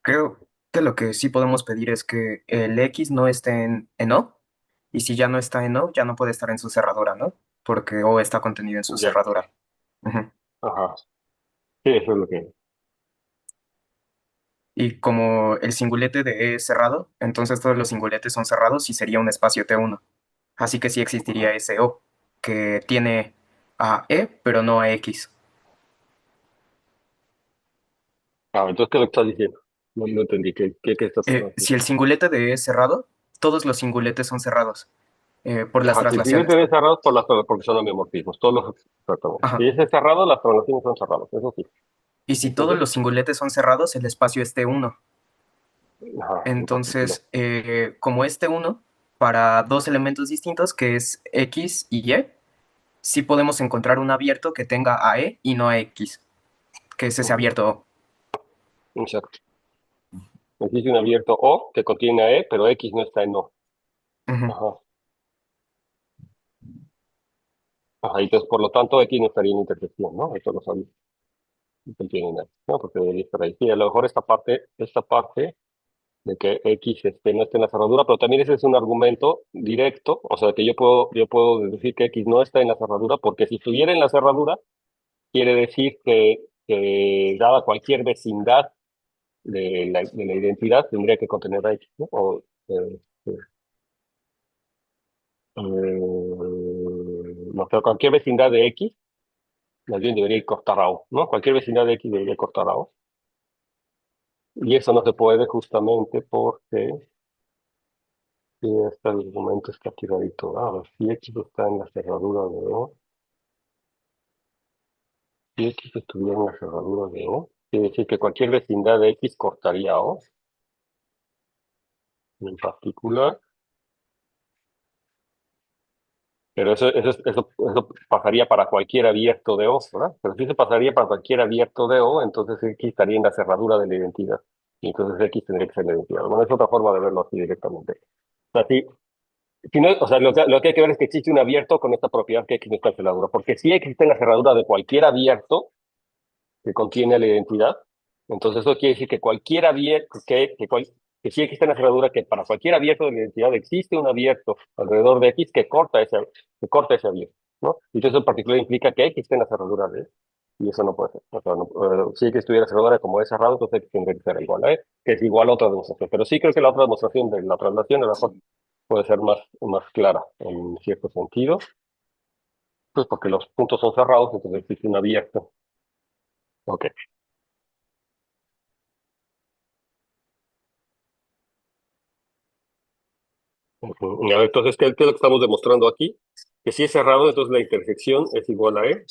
Creo que lo que sí podemos pedir es que el X no esté en O, y si ya no está en O, ya no puede estar en su cerradura, ¿no? Porque O está contenido en su Ya. cerradura. Ujú. Ajá. Sí, eso es lo que. Y como el singulete de E es cerrado, entonces todos los singuletes son cerrados y sería un espacio T1. Así que sí existiría ese O, que tiene a E, pero no a X. Entonces, ¿qué es lo que estás diciendo? No entendí. ¿Qué estás haciendo aquí? Si el singulete de E es cerrado, todos los singuletes son cerrados por las Ajá, si el siguiente traslaciones. es cerrado porque son homeomorfismos. Todos los, exactamente. Ajá. Si ese es cerrado, las translaciones son cerradas. Eso sí. Y si todos Entonces, los singuletes son cerrados, el espacio es T1. en particular. Entonces, como es T1, para dos elementos distintos, que es X y Y, sí podemos encontrar un abierto que tenga a E y no a X, que es ese Ujú, abierto O. exacto. Existe un abierto O que contiene a E, pero X no está en O. Ujú. Ajá. Ajá, y entonces, por lo tanto, X no estaría en intersección, ¿no? Eso lo sabía. No contiene nada, ¿no? Porque debería estar ahí. Sí, a lo mejor esta parte de que X no esté en la cerradura, pero también ese es un argumento directo, o sea, que yo puedo decir que X no está en la cerradura, porque si estuviera en la cerradura, quiere decir que dada cualquier vecindad de la identidad, tendría que contener a X, ¿no? No sé, cualquier vecindad de X, más bien debería cortar a O, ¿no? Cualquier vecindad de X debería cortar a O. Y eso no se puede justamente porque si este argumento está tiradito. A ver, si X está en la cerradura de O, si X estuviera en la cerradura de O, quiere decir que cualquier vecindad de X cortaría a O, en particular. Pero eso pasaría para cualquier abierto de O, ¿verdad? Pero si se pasaría para cualquier abierto de O, entonces X estaría en la cerradura de la identidad. Y entonces X tendría que ser la identidad. Bueno, es otra forma de verlo así directamente. O sea, si no, o sea, lo que hay que ver es que existe un abierto con esta propiedad que X no está en la cerradura. Porque si X está en la cerradura de cualquier abierto que contiene la identidad, entonces eso quiere decir que cualquier abierto, que sí existe una cerradura, que para cualquier abierto de la identidad existe un abierto alrededor de X que corta ese abierto, ¿no? Y eso en particular implica que X está en la cerradura de, y eso no puede ser. O sea, si X estuviera cerradura como es cerrado, entonces X tendría que ser igual a E, que es igual a otra demostración. Pero sí creo que la otra demostración de la traslación a lo mejor puede ser más clara en cierto sentido, pues porque los puntos son cerrados, entonces existe un abierto. Ok. Ujú. A ver, entonces, ¿qué es lo que estamos demostrando aquí? Que si es cerrado, entonces la intersección es igual a E.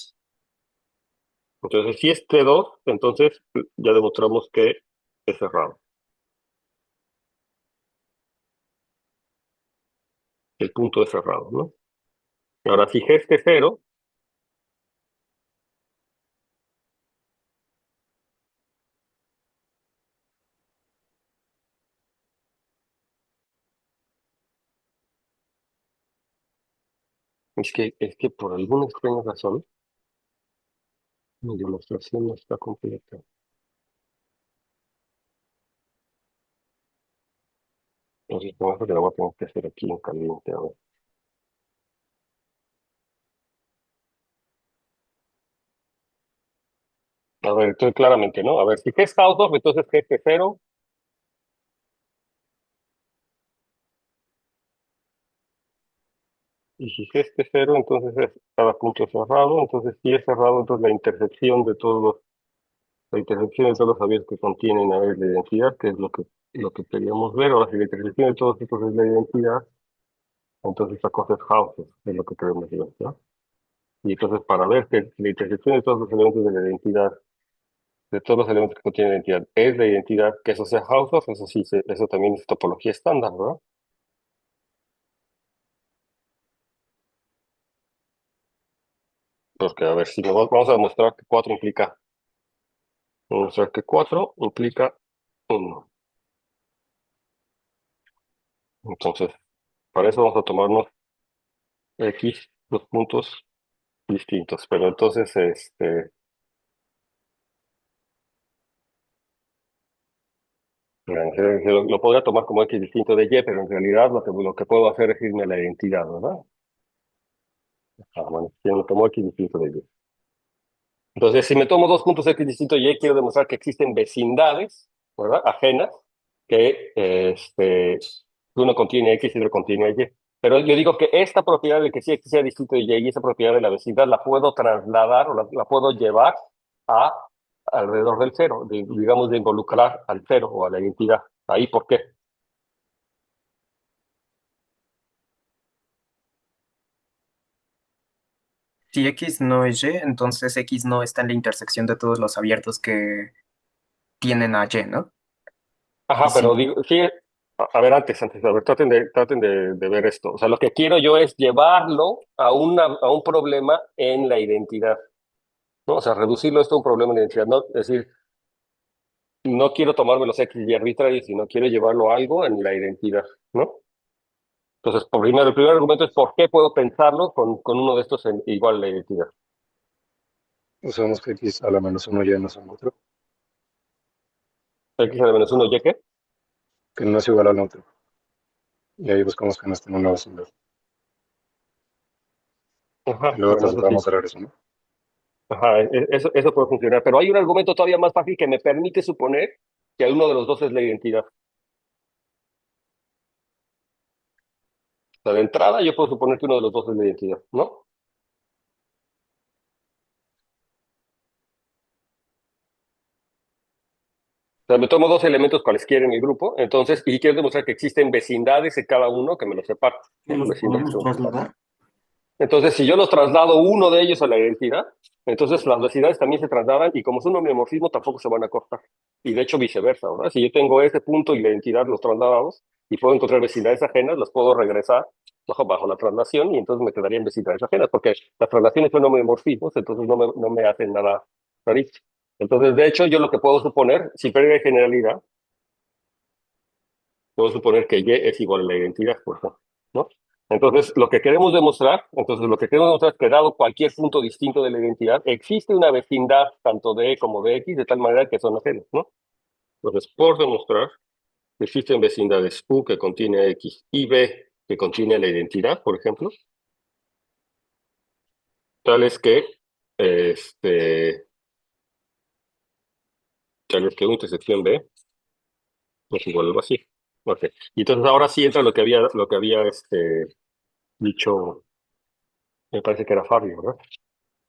Entonces, si es T2, entonces ya demostramos que es cerrado. El punto es cerrado, ¿no? Ahora, si G es T0, es que por alguna extraña razón, mi demostración no está completa. Entonces, por eso que la voy a tener que hacer aquí en caliente. A ver, entonces claramente, ¿no? A ver, si G es Hausdorff, entonces G es T0. Y si G es T0, entonces cada punto es cerrado. Entonces, si es cerrado, entonces la intersección de todos la intersección de todos los abiertos que contienen a ver la identidad, que es lo que queríamos ver. Ahora, si la intersección de todos estos es la identidad, entonces esta cosa es Hausdorff, es lo que queremos ver, ¿no? Y entonces, para ver que la intersección de todos los elementos de la identidad, de todos los elementos que contienen la identidad, es la identidad, que eso sea Hausdorff, eso sí, eso también es topología estándar, ¿verdad? Porque, a ver, si vamos a demostrar que 4 implica, vamos a demostrar que 4 implica 1. Entonces, para eso vamos a tomarnos X, dos puntos distintos. Pero entonces, lo podría tomar como X distinto de Y, pero en realidad lo que puedo hacer es irme a la identidad, ¿verdad? Bueno, si me tomo X distinto de Y. Entonces, si me tomo dos puntos X distinto de Y, quiero demostrar que existen vecindades ¿verdad? Ajenas, que uno contiene X y otro contiene Y. Pero yo digo que esta propiedad de que sí X sea distinto de Y y esa propiedad de la vecindad la puedo trasladar o la puedo llevar a alrededor del cero, digamos de involucrar al cero o a la identidad. Ahí, ¿por qué? Si X no es Y, entonces X no está en la intersección de todos los abiertos que tienen a Y, ¿no? Y Ajá, pero si, digo, sí, a ver, a ver, traten de ver esto. O sea, lo que quiero yo es llevarlo a un problema en la identidad, ¿no? O sea, reducirlo esto a un problema en la identidad, ¿no? Es decir, no quiero tomarme los X y arbitrarios, sino quiero llevarlo a algo en la identidad, ¿no? Entonces, el primer argumento es por qué puedo pensarlo con uno de estos en igual a la identidad. Usamos que X a la menos uno ya no son otro, X a la menos uno, ¿y qué? que no es igual al otro. Y ahí buscamos que no esté en una vecindad. Y Ajá, luego bueno, eso sí. tratamos de ver eso, ¿no? Ajá, eso puede funcionar. Pero hay un argumento todavía más fácil que me permite suponer que uno de los dos es la identidad. O sea, de entrada yo puedo suponer que uno de los dos es la identidad, ¿no? O sea, me tomo dos elementos cualesquiera en mi grupo, entonces, y quiero demostrar que existen vecindades de cada uno que me los separan, ¿Que ¿no? los Vecindades podemos que me los separan. trasladar? Entonces, si yo los traslado uno de ellos a la identidad, entonces las vecindades también se trasladan y como es un homeomorfismo tampoco se van a cortar. Y de hecho viceversa, ¿verdad? Si yo tengo ese punto y la identidad los trasladados y puedo encontrar vecindades ajenas, las puedo regresar bajo la traslación y entonces me quedarían vecindades ajenas, porque las traslaciones son homeomorfismos, entonces no me hacen nada rarísimo. Entonces, de hecho, yo lo que puedo suponer, sin pérdida de generalidad, puedo suponer que Y es igual a la identidad, por ejemplo, ¿no? Entonces lo que queremos demostrar es que dado cualquier punto distinto de la identidad, existe una vecindad tanto de E como de X de tal manera que son ajenos, ¿no? Entonces, por demostrar que existen vecindades U que contiene X y B que contiene la identidad, por ejemplo, tales que, este, tales que U intersección B es igual a algo así. Ok. Y entonces ahora sí entra lo que había dicho, me parece que era Fabio, ¿verdad?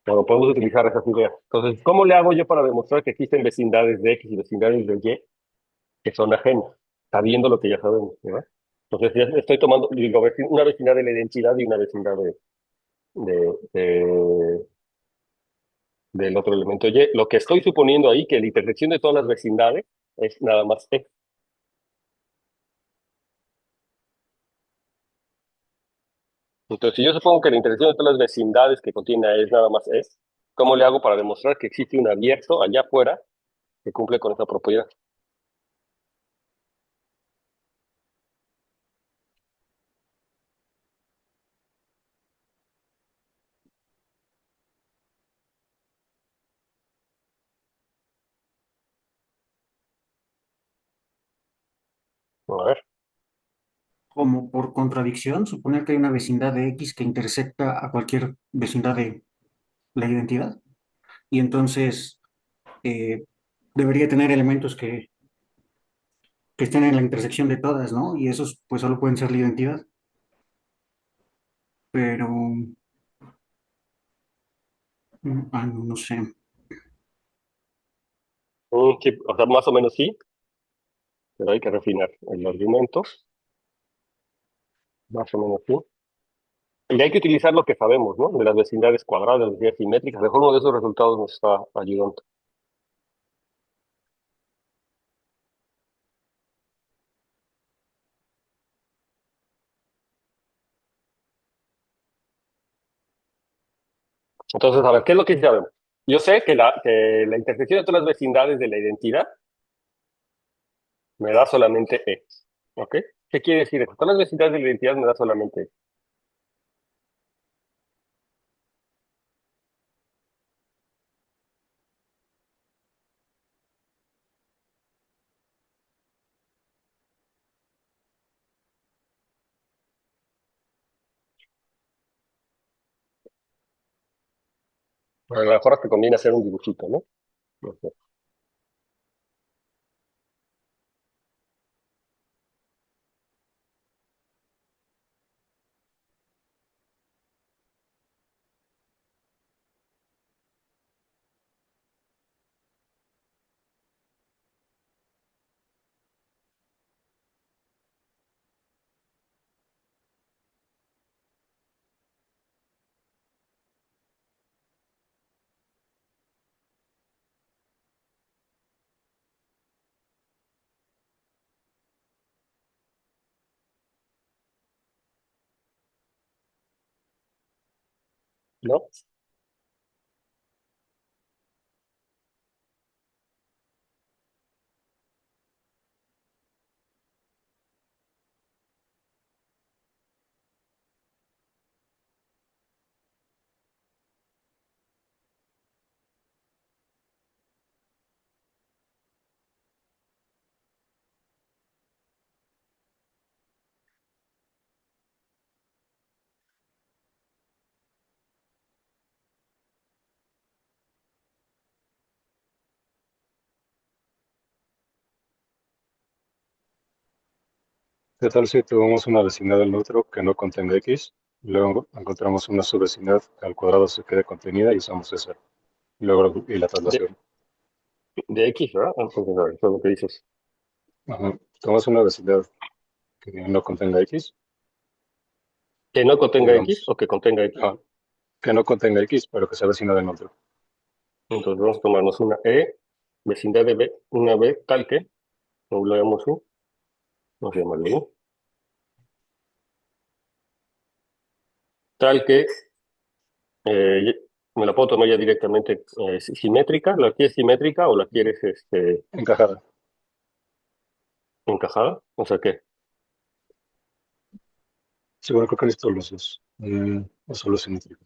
Bueno, podemos utilizar esas ideas. Entonces, ¿cómo le hago yo para demostrar que existen vecindades de X y vecindades de Y que son ajenas, sabiendo lo que ya sabemos, ¿verdad? Entonces, ya estoy tomando, digo, una vecindad de la identidad y una vecindad de- de- del otro elemento Y. Lo que estoy suponiendo ahí que la intersección de todas las vecindades es nada más X. Entonces, si yo supongo que la intersección de todas las vecindades que contiene A es nada más S, ¿cómo le hago para demostrar que existe un abierto allá afuera que cumple con esa propiedad? A ver. Como por contradicción, suponer que hay una vecindad de X que intersecta a cualquier vecindad de la identidad. Y entonces eh, debería tener elementos que estén en la intersección de todas, ¿no? Y esos pues solo pueden ser la identidad. Pero, no, no sé. Sí, o sea, más o menos sí, pero hay que refinar el argumento, más o menos sí. Y hay que utilizar lo que sabemos, ¿no? De las vecindades cuadradas, las vecindades simétricas. Mejor uno de esos resultados nos está ayudando. Entonces, a ver, ¿qué es lo que sí sabemos? Yo sé que la intersección de todas las vecindades de la identidad me da solamente E. ¿Ok? ¿Qué quiere decir eso? Todas las vecindades de la identidad me da solamente E. A lo mejor te conviene hacer un dibujito, ¿no? Ok. ¿no? ¿Qué tal si tomamos una vecindad del neutro que no contenga X? Luego encontramos una subvecindad que al cuadrado se quede contenida y usamos esa. Y luego y la De, traslación. de X, ¿verdad? Entonces, a ver, eso es lo que dices. Ajá. Tomamos una vecindad que no contenga X Que no y contenga X vamos, o que contenga X. que no contenga X, pero que sea vecina del neutro. Entonces vamos a tomarnos una E, vecindad de B, una B tal que, no lo llamamos U, vamos a llamarlo U, tal que me la puedo tomar ya directamente simétrica. ¿La quieres simétrica o la quieres Encajada. encajada? O sea, ¿qué? Sí, bueno, creo que necesito los dos. O solo simétrico.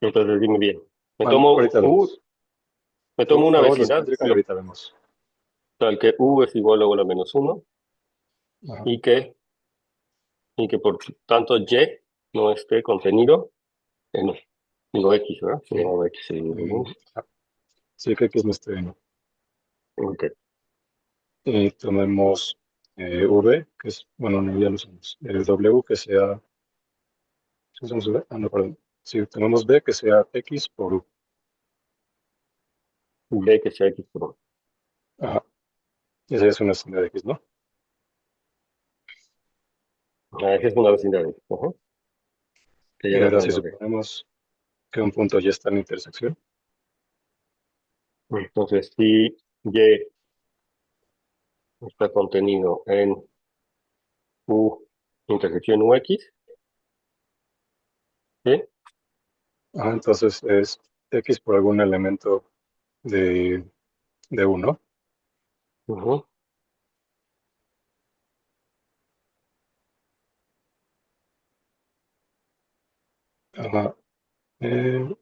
Entonces dime bien. Me Bueno, tomo ahorita U, vemos. me tomo una Tomamos la vecindad, simétrica y ahorita vemos. tal que U es igual a menos uno Ajá. y que, y que por tanto Y no esté contenido en digo X, ¿verdad? Se llama X, Ajá. Sí, que X no esté bien. ok. Y tomemos V, que es, bueno, no, ya lo usamos. W, que sea, ¿sí usamos V? Ah, no, perdón. Sí, tomemos B, que sea X por U. B que sea X por Ajá. Esa es una señal de X, ¿no? esa es una vecindad. Ajá. Que Y llega ahora hasta si una B. suponemos que un punto ya está en la intersección, Entonces, si Y está contenido en U intersección UX, ¿sí? ajá, entonces es X por algún elemento de, de U, ¿no? Ujú. Ajá. Eh,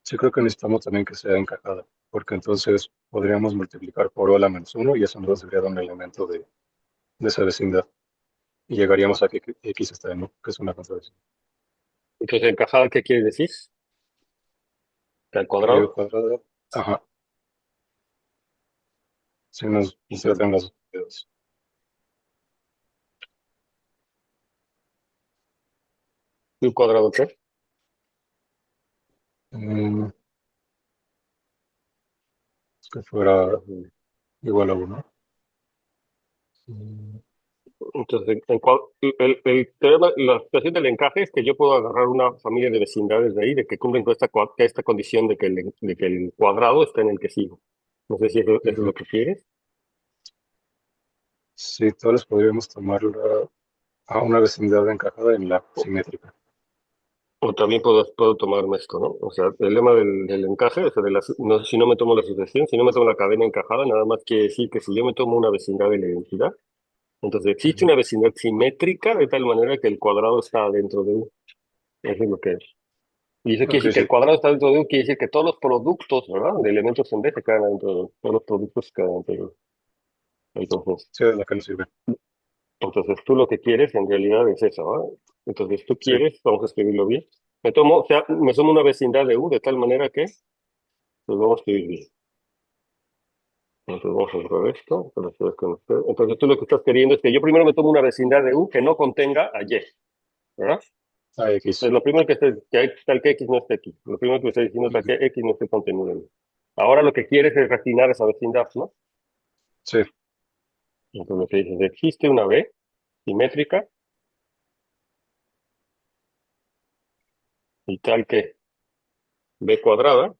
sí creo que necesitamos también que sea encajada, porque entonces podríamos multiplicar por O a la menos uno y eso nos daría un elemento de esa vecindad. Y llegaríamos a que X está en U, que es una contradicción. Entonces, encajada, ¿qué quiere decir? Que al Que U cuadrado. cuadrado, ajá, si nos Entonces, insertan las dos unidades. ¿Y cuadrado qué? Mm, que fuera Ujú. igual a uno. Mm, Entonces, el teorema, la situación del encaje es que yo puedo agarrar una familia de vecindades de ahí, de que cumplen con esta condición de que el cuadrado está en el que sigo. No sé si eso es ujú. lo que quieres. Sí, todos podríamos tomarla a una vecindad encajada en la simétrica. O también puedo tomarme esto, ¿no? O sea, el lema del encaje, o sea, no sé si no me tomo la sucesión, si no me tomo la cadena encajada, nada más quiere decir que si yo me tomo una vecindad de la identidad, entonces existe Ujú. una vecindad simétrica de tal manera que el cuadrado está dentro de U. Eso es lo que es. Y eso quiere Ok, decir que sí, el cuadrado está dentro de U, quiere decir que todos los productos, ¿verdad? De elementos en B se quedan dentro de U. Todos los productos se quedan dentro de U. Entonces, sí, es la que nos sirve. entonces tú lo que quieres en realidad es eso, ¿verdad? Entonces tú Sí, quieres, vamos a escribirlo bien. O sea, me tomo una vecindad de U de tal manera que pues vamos a escribir bien. Entonces vamos a borrar esto. Entonces tú lo que estás queriendo es que yo primero me tomo una vecindad de U que no contenga a Y, ¿verdad? AX. Entonces lo primero tal que X no esté aquí. Lo primero que me está diciendo tal Ujú. que X no esté contenido en U. Ahora lo que quieres es refinar esa vecindad, ¿no? Sí, Entonces lo que dices, existe una B simétrica y tal que B cuadrada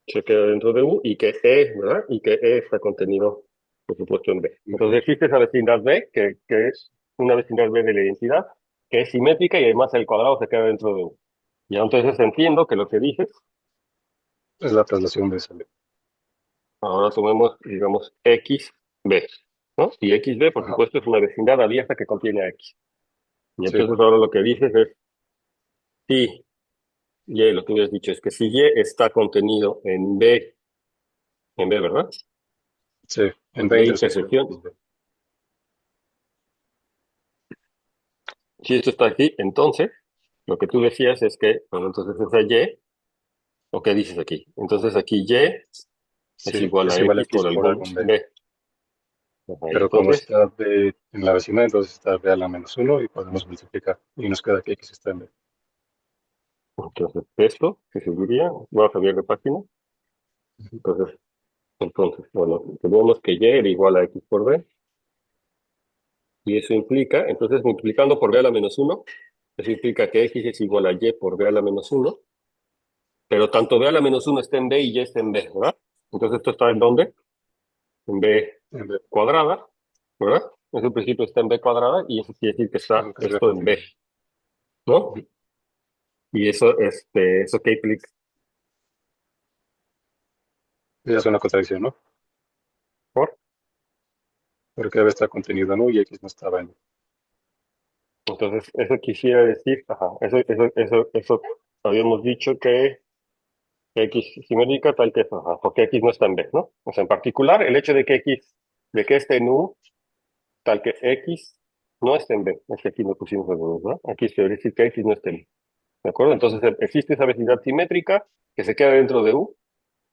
se queda dentro de U y que ¿verdad? Y que E está contenido, por supuesto, en B. ujú. Entonces existe esa vecindad B, que es una vecindad B de la identidad, que es simétrica y además el cuadrado se queda dentro de U. Y entonces entiendo que lo que dices, Es la traslación de esa ley. ahora tomemos, digamos, XB, ¿no? Y XB, por Ajá. supuesto, es una vecindad abierta que contiene a X. Y Sí, entonces ahora lo que dices es, si Y, lo que hubieras dicho es que si Y está contenido en B, ¿verdad? sí. En En B B intersección intersección. X, B. Si esto está aquí, entonces, lo que tú decías es que, bueno, entonces esa Y, ¿o qué dices aquí? Entonces aquí Y es Sí, igual es a igual a X X por por algún algún B. B. Ajá, y Pero como entonces, está B en la vecindad, entonces está B a la menos 1 y podemos multiplicar. Y nos queda que X está en B. entonces esto, que seguiría, voy a cambiar de página. Entonces, bueno, tenemos que Y era igual a X por B. Y eso implica, entonces multiplicando por B a la menos 1, eso implica que X es igual a Y por B a la menos 1. Pero tanto B a la menos 1 está en B y Y está en B, ¿verdad? Entonces esto está en ¿dónde? En B En B, cuadrada, ¿verdad? Ese principio está en B cuadrada y eso quiere decir que está que es la esto en B, continuidad. ¿no? Y eso, ¿eso qué implica? Ya es una contradicción, ¿no? ¿Por? Porque B está contenido en U y X no estaba en U. Entonces, eso quisiera decir, ajá, eso habíamos dicho que X simétrica tal que es, ajá, porque X no está en B, ¿no? O sea, en particular, el hecho de que X, de que esté en U, tal que X no esté en B, es que aquí no pusimos el ¿no? Aquí se quiere decir que X no esté en B. ¿De acuerdo? Entonces existe esa vecindad simétrica que se queda dentro de U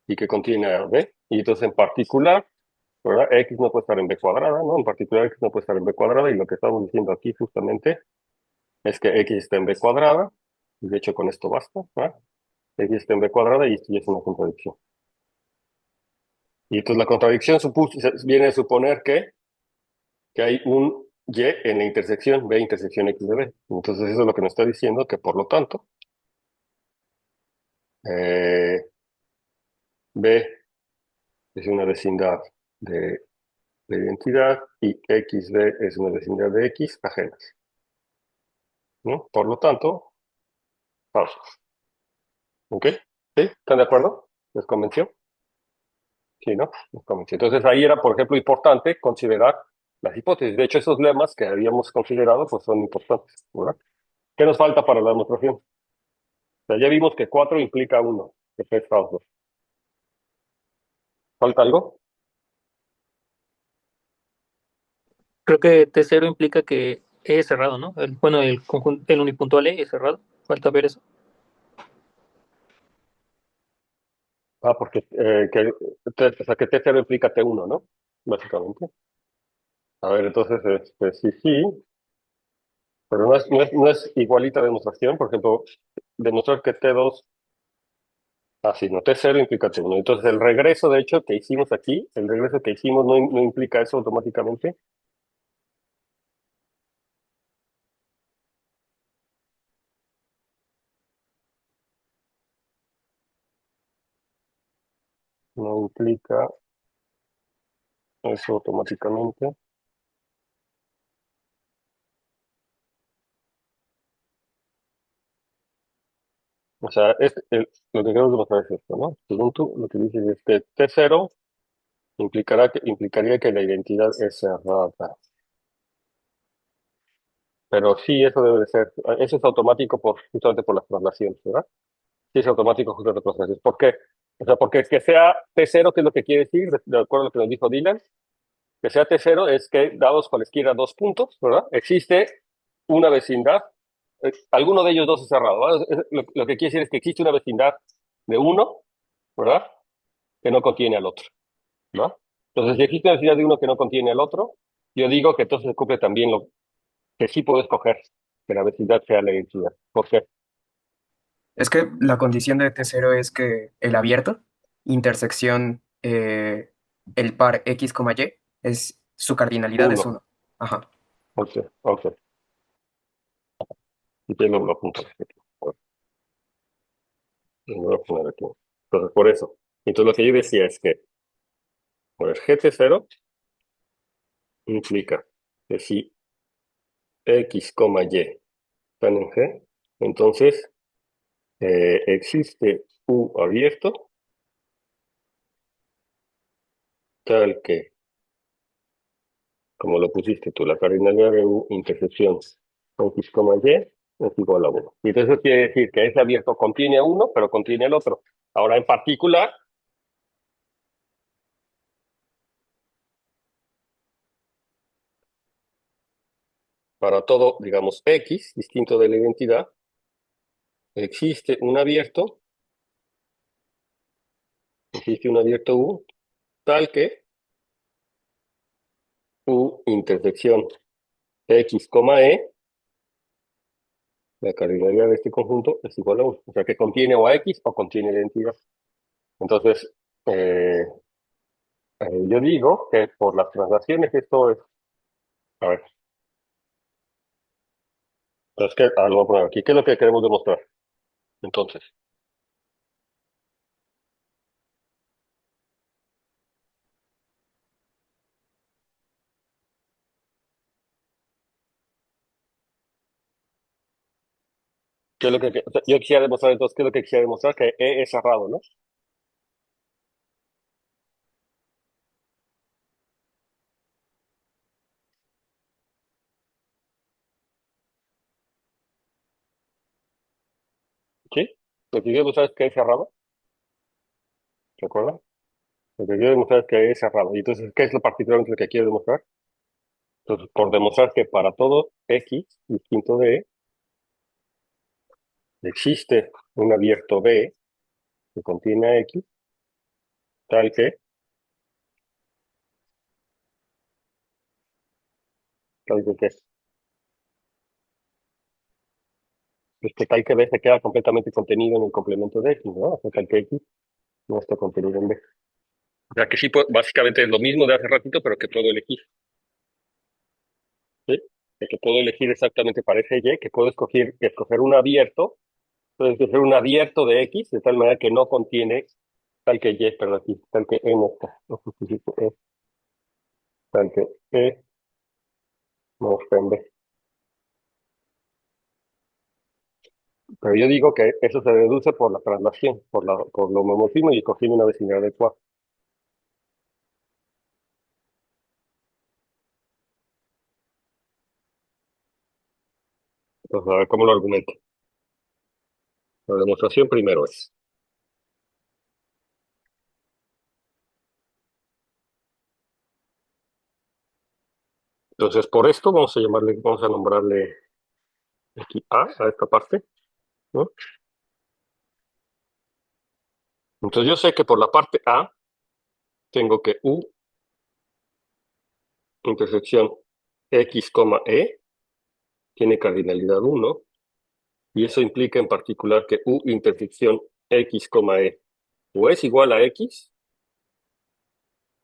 y que contiene a B. Y entonces en particular, ¿verdad? X no puede estar en B cuadrada, ¿no? En particular X no puede estar en B cuadrada y lo que estamos diciendo aquí justamente es que X está en B cuadrada. Y de hecho con esto basta, ¿verdad? X está en B cuadrada y esto ya es una contradicción. Y entonces la contradicción viene a suponer que hay un Y en la intersección B intersección X de B. Entonces eso es lo que nos está diciendo que por lo tanto B es una vecindad de identidad y XB es una vecindad de X ajenas, ¿no? Por lo tanto, falsos. ¿Ok? ¿Sí? ¿Están de acuerdo? ¿Les convenció? Sí, ¿no? Les convenció. Entonces ahí era, por ejemplo, importante considerar las hipótesis. De hecho, esos lemas que habíamos considerado pues son importantes, ¿verdad? ¿Qué nos falta para la demostración? O sea, ya vimos que 4 implica 1, que es falso. ¿Falta algo? Creo que T0 implica que E es cerrado, ¿no? Bueno, el conjunto, el unipuntual E es cerrado. Falta ver eso. Ah, porque o sea, que T0 implica T1, ¿no? Básicamente. A ver, entonces, sí, sí, pero no es igualita demostración. Por ejemplo, demostrar que T2, sí, no, T0 implica T1. Entonces, el regreso, de hecho, que hicimos aquí, el regreso que hicimos no implica eso automáticamente. No implica eso automáticamente. O sea, lo que queremos demostrar es esto, ¿no? Según tú, lo que dices es que T0 implicaría que la identidad es cerrada. Pero sí, eso debe de ser, eso es automático justamente por las traslaciones, ¿verdad? Sí, es automático justamente por las traslaciones. ¿Por qué? O sea, porque que sea T0, ¿qué es lo que quiere decir? De acuerdo a lo que nos dijo Dylan, que sea T0 es que dados cualesquiera dos puntos, ¿verdad? Existe una vecindad, alguno de ellos dos es cerrado, ¿verdad? Lo que quiere decir es que existe una vecindad de uno, ¿verdad? Que no contiene al otro, ¿no? Entonces, si existe una vecindad de uno que no contiene al otro, yo digo que entonces se cumple también lo que sí puedo escoger que la vecindad sea la identidad. ¿Por qué? Es que la condición de T0 es que el abierto, intersección, el par X, Y, es su cardinalidad es Uno. 1. Ajá. Ok, ok. Y te lo apunto. Bueno, lo voy a poner aquí. Entonces, por eso. Entonces, lo que yo decía es que, a ver, GT0 implica que si X, Y están en G. Entonces, existe U abierto, tal que, como lo pusiste tú, la cardinalidad de U intersección X, Y es igual a 1. Y entonces eso quiere decir que ese abierto contiene a uno, pero contiene al otro. Ahora, en particular, para todo, digamos, X, distinto de la identidad, existe un abierto U, tal que U intersección X, E, la cardinalidad de este conjunto es igual a 1. O sea, que contiene o a X o contiene la identidad. Entonces, eh, yo digo que por las translaciones esto es... A ver, es que lo voy a poner aquí. ¿Qué es lo que queremos demostrar? Entonces, ¿qué es lo que... o sea, yo quisiera demostrar entonces, ¿qué es lo que quisiera demostrar? Que E es cerrado, ¿no? ¿Sí? Lo que quiero demostrar es que E es cerrado, ¿se acuerdan? Lo que quiero demostrar es que E es cerrado. Y entonces, ¿qué es lo particularmente lo que quiero demostrar? Entonces, por demostrar que para todo X distinto de E, existe un abierto B que contiene a X, tal que, tal que, pues que tal que B se queda completamente contenido en el complemento de X, ¿no? O sea, tal que X no está contenido en B. O sea, que sí, básicamente es lo mismo de hace ratito, pero que puedo elegir, ¿sí? De que puedo elegir exactamente para ese Y, que puedo escoger un abierto, puedo escoger un abierto de X, de tal manera que no contiene tal que Y, perdón, aquí, tal que E no está, no justifico E, tal que E no está en B. Pero yo digo que eso se deduce por la traslación, por lo homomorfismo y escogiendo una vecindad adecuada. Entonces, a ver cómo lo argumento. La demostración primero es. Entonces, por esto vamos a nombrarle aquí a esta parte, ¿no? Entonces yo sé que por la parte A tengo que U intersección X, E tiene cardinalidad 1 y eso implica en particular que U intersección X, E o es igual a X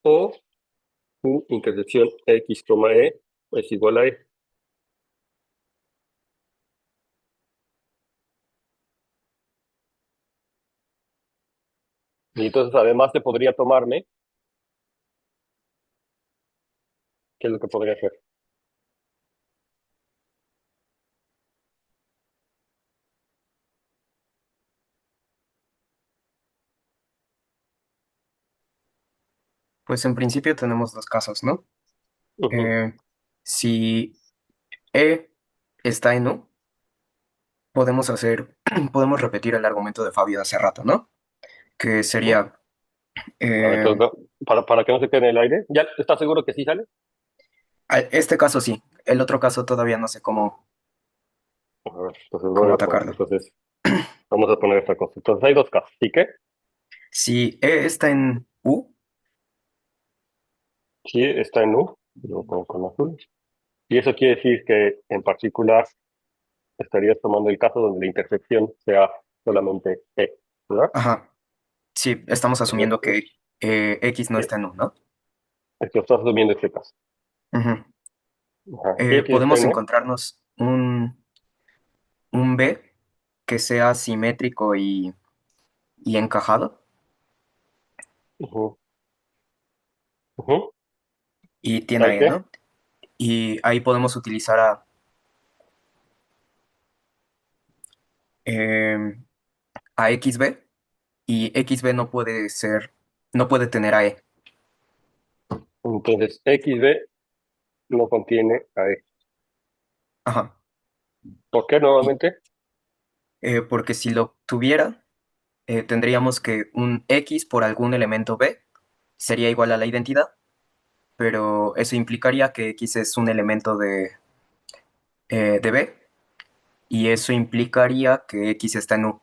o U intersección X, E es igual a E. Y entonces además se podría tomarme, ¿qué es lo que podría hacer? Pues en principio tenemos dos casos, ¿no? Ujú. Eh, si E está en U, podemos repetir el argumento de Fabio de hace rato, ¿no? Que Ujú. sería, A ver, eh, entonces, para que no se quede en el aire, ¿ya estás seguro que sí sale? este caso sí, el otro caso todavía no sé A ver, entonces cómo atacarlo. entonces vamos a poner esta cosa. Entonces hay dos casos, ¿sí que? Si E está en U, Sí, está en U, lo pongo con azul. Y eso quiere decir que en particular estarías tomando el caso donde la intersección sea solamente E, ¿verdad? ajá, sí, estamos asumiendo Entonces, que X no sí, está en U, ¿no? es que estás asumiendo este caso. Ujú. Ajá. Y aquí está Podemos en U. encontrarnos un B que sea simétrico y encajado, Ujú, ujú. y ¿Tal tiene E, qué? ¿no? Y ahí podemos utilizar em, a XB y XB no puede tener a E. Entonces, XB no contiene a E. Ajá. ¿Por qué Y, nuevamente? porque si lo tuviera, tendríamos que un X por algún elemento B sería igual a la identidad, pero eso implicaría que X es un elemento de B y eso implicaría que X está en U.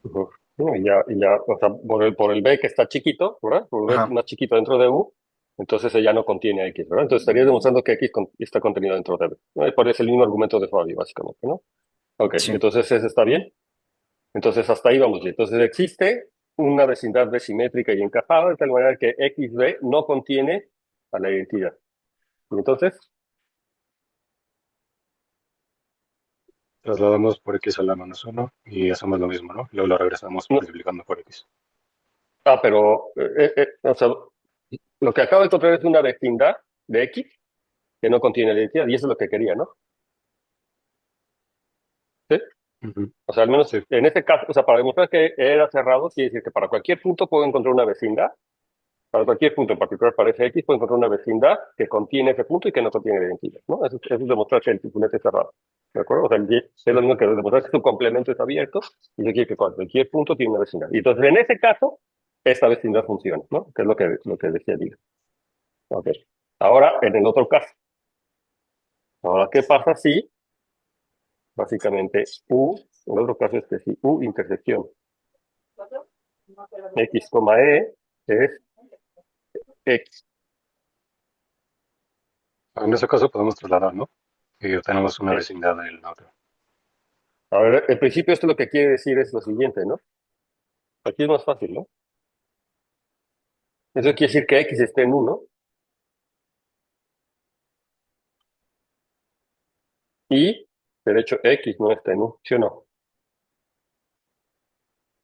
Ujú. No, y ya, o sea, por el B que está chiquito, ¿verdad? Por el B Ajá, más chiquito dentro de U, entonces ya no contiene a X, ¿verdad? Entonces estaría demostrando que X está contenido dentro de B. ¿No? Y parece el mismo argumento de Fabio, básicamente, ¿no? Ok, sí. entonces ese está bien. Entonces hasta ahí vamos bien. Entonces existe una vecindad B simétrica y encajada de tal manera que XB no contiene a la identidad. Y entonces, Trasladamos por x a la menos uno y hacemos lo mismo, ¿no? Luego lo regresamos no. multiplicando por x. Pero, o sea, lo que acabo de encontrar es una vecindad de X que no contiene la identidad, y eso es lo que quería, ¿no? ¿Sí? Ujú. O sea, al menos Sí, en este caso, o sea, para demostrar que era cerrado, quiere decir que para cualquier punto puedo encontrar una vecindad, para cualquier punto, en particular para ese X, puedo encontrar una vecindad que contiene ese punto y que no contiene la identidad, ¿no? Eso es demostrar que el circunete es cerrado, ¿de acuerdo? O sea, es lo mismo que demostrar que su complemento es abierto, y eso quiere que cualquier punto tiene una vecindad. Y entonces, en ese caso, esta vecindad funciona, ¿no? Que es lo que decía Diego. Ok. Ahora, en el otro caso, ahora, ¿qué pasa si, básicamente, U, en el otro caso es que si U intersección X, E es X. en ese caso podemos trasladar, ¿no? Y obtenemos una Eh, vecindad del otro. A ver, en principio esto lo que quiere decir es lo siguiente, ¿no? Aquí es más fácil, ¿no? Eso quiere decir que X esté en uno y, de hecho, X no está en U, ¿sí o no?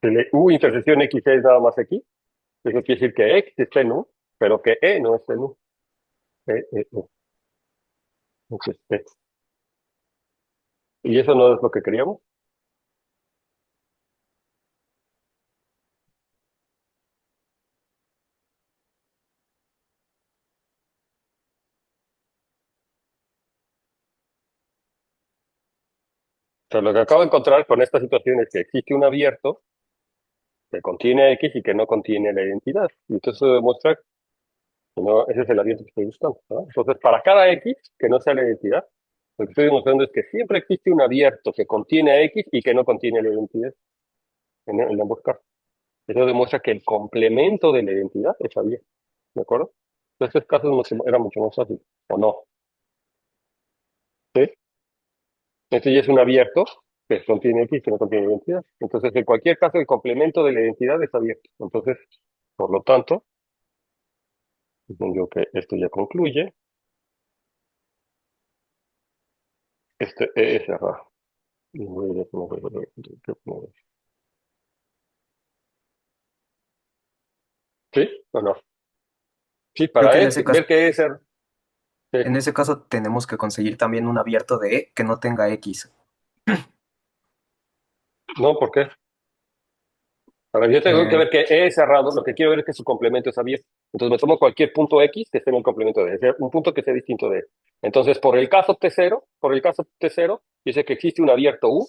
Si le U intersección X es nada más X, eso quiere decir que X está en U, pero que E no está en U. E. Entonces, E. Y eso no es lo que queríamos. O sea, lo que acabo de encontrar con esta situación es que existe un abierto que contiene X y que no contiene la identidad. Y entonces eso demuestra que no, ese es el abierto que estoy buscando, ¿no? Entonces, para cada X que no sea la identidad, lo que estoy demostrando es que siempre existe un abierto que contiene a X y que no contiene la identidad en ambos casos. Eso demuestra que el complemento de la identidad es abierto, ¿de acuerdo? En estos casos era mucho más fácil, ¿o no? ¿Sí? Este ya es un abierto que contiene X y que no contiene identidad. Entonces, en cualquier caso, el complemento de la identidad es abierto. Entonces, por lo tanto, supongo que esto ya concluye. Este E es cerrado. ¿Sí o no? Sí, Creo que para ver qué es ser. Sí. en ese caso tenemos que conseguir también un abierto de E que no tenga X. No, ¿por qué? A ver, yo tengo que Eh, ver que E es cerrado, lo que quiero ver es que su complemento es abierto. Entonces me tomo cualquier punto X que esté en el complemento de E, es decir, un punto que sea distinto de E. Entonces, por el caso T0, yo sé que existe un abierto U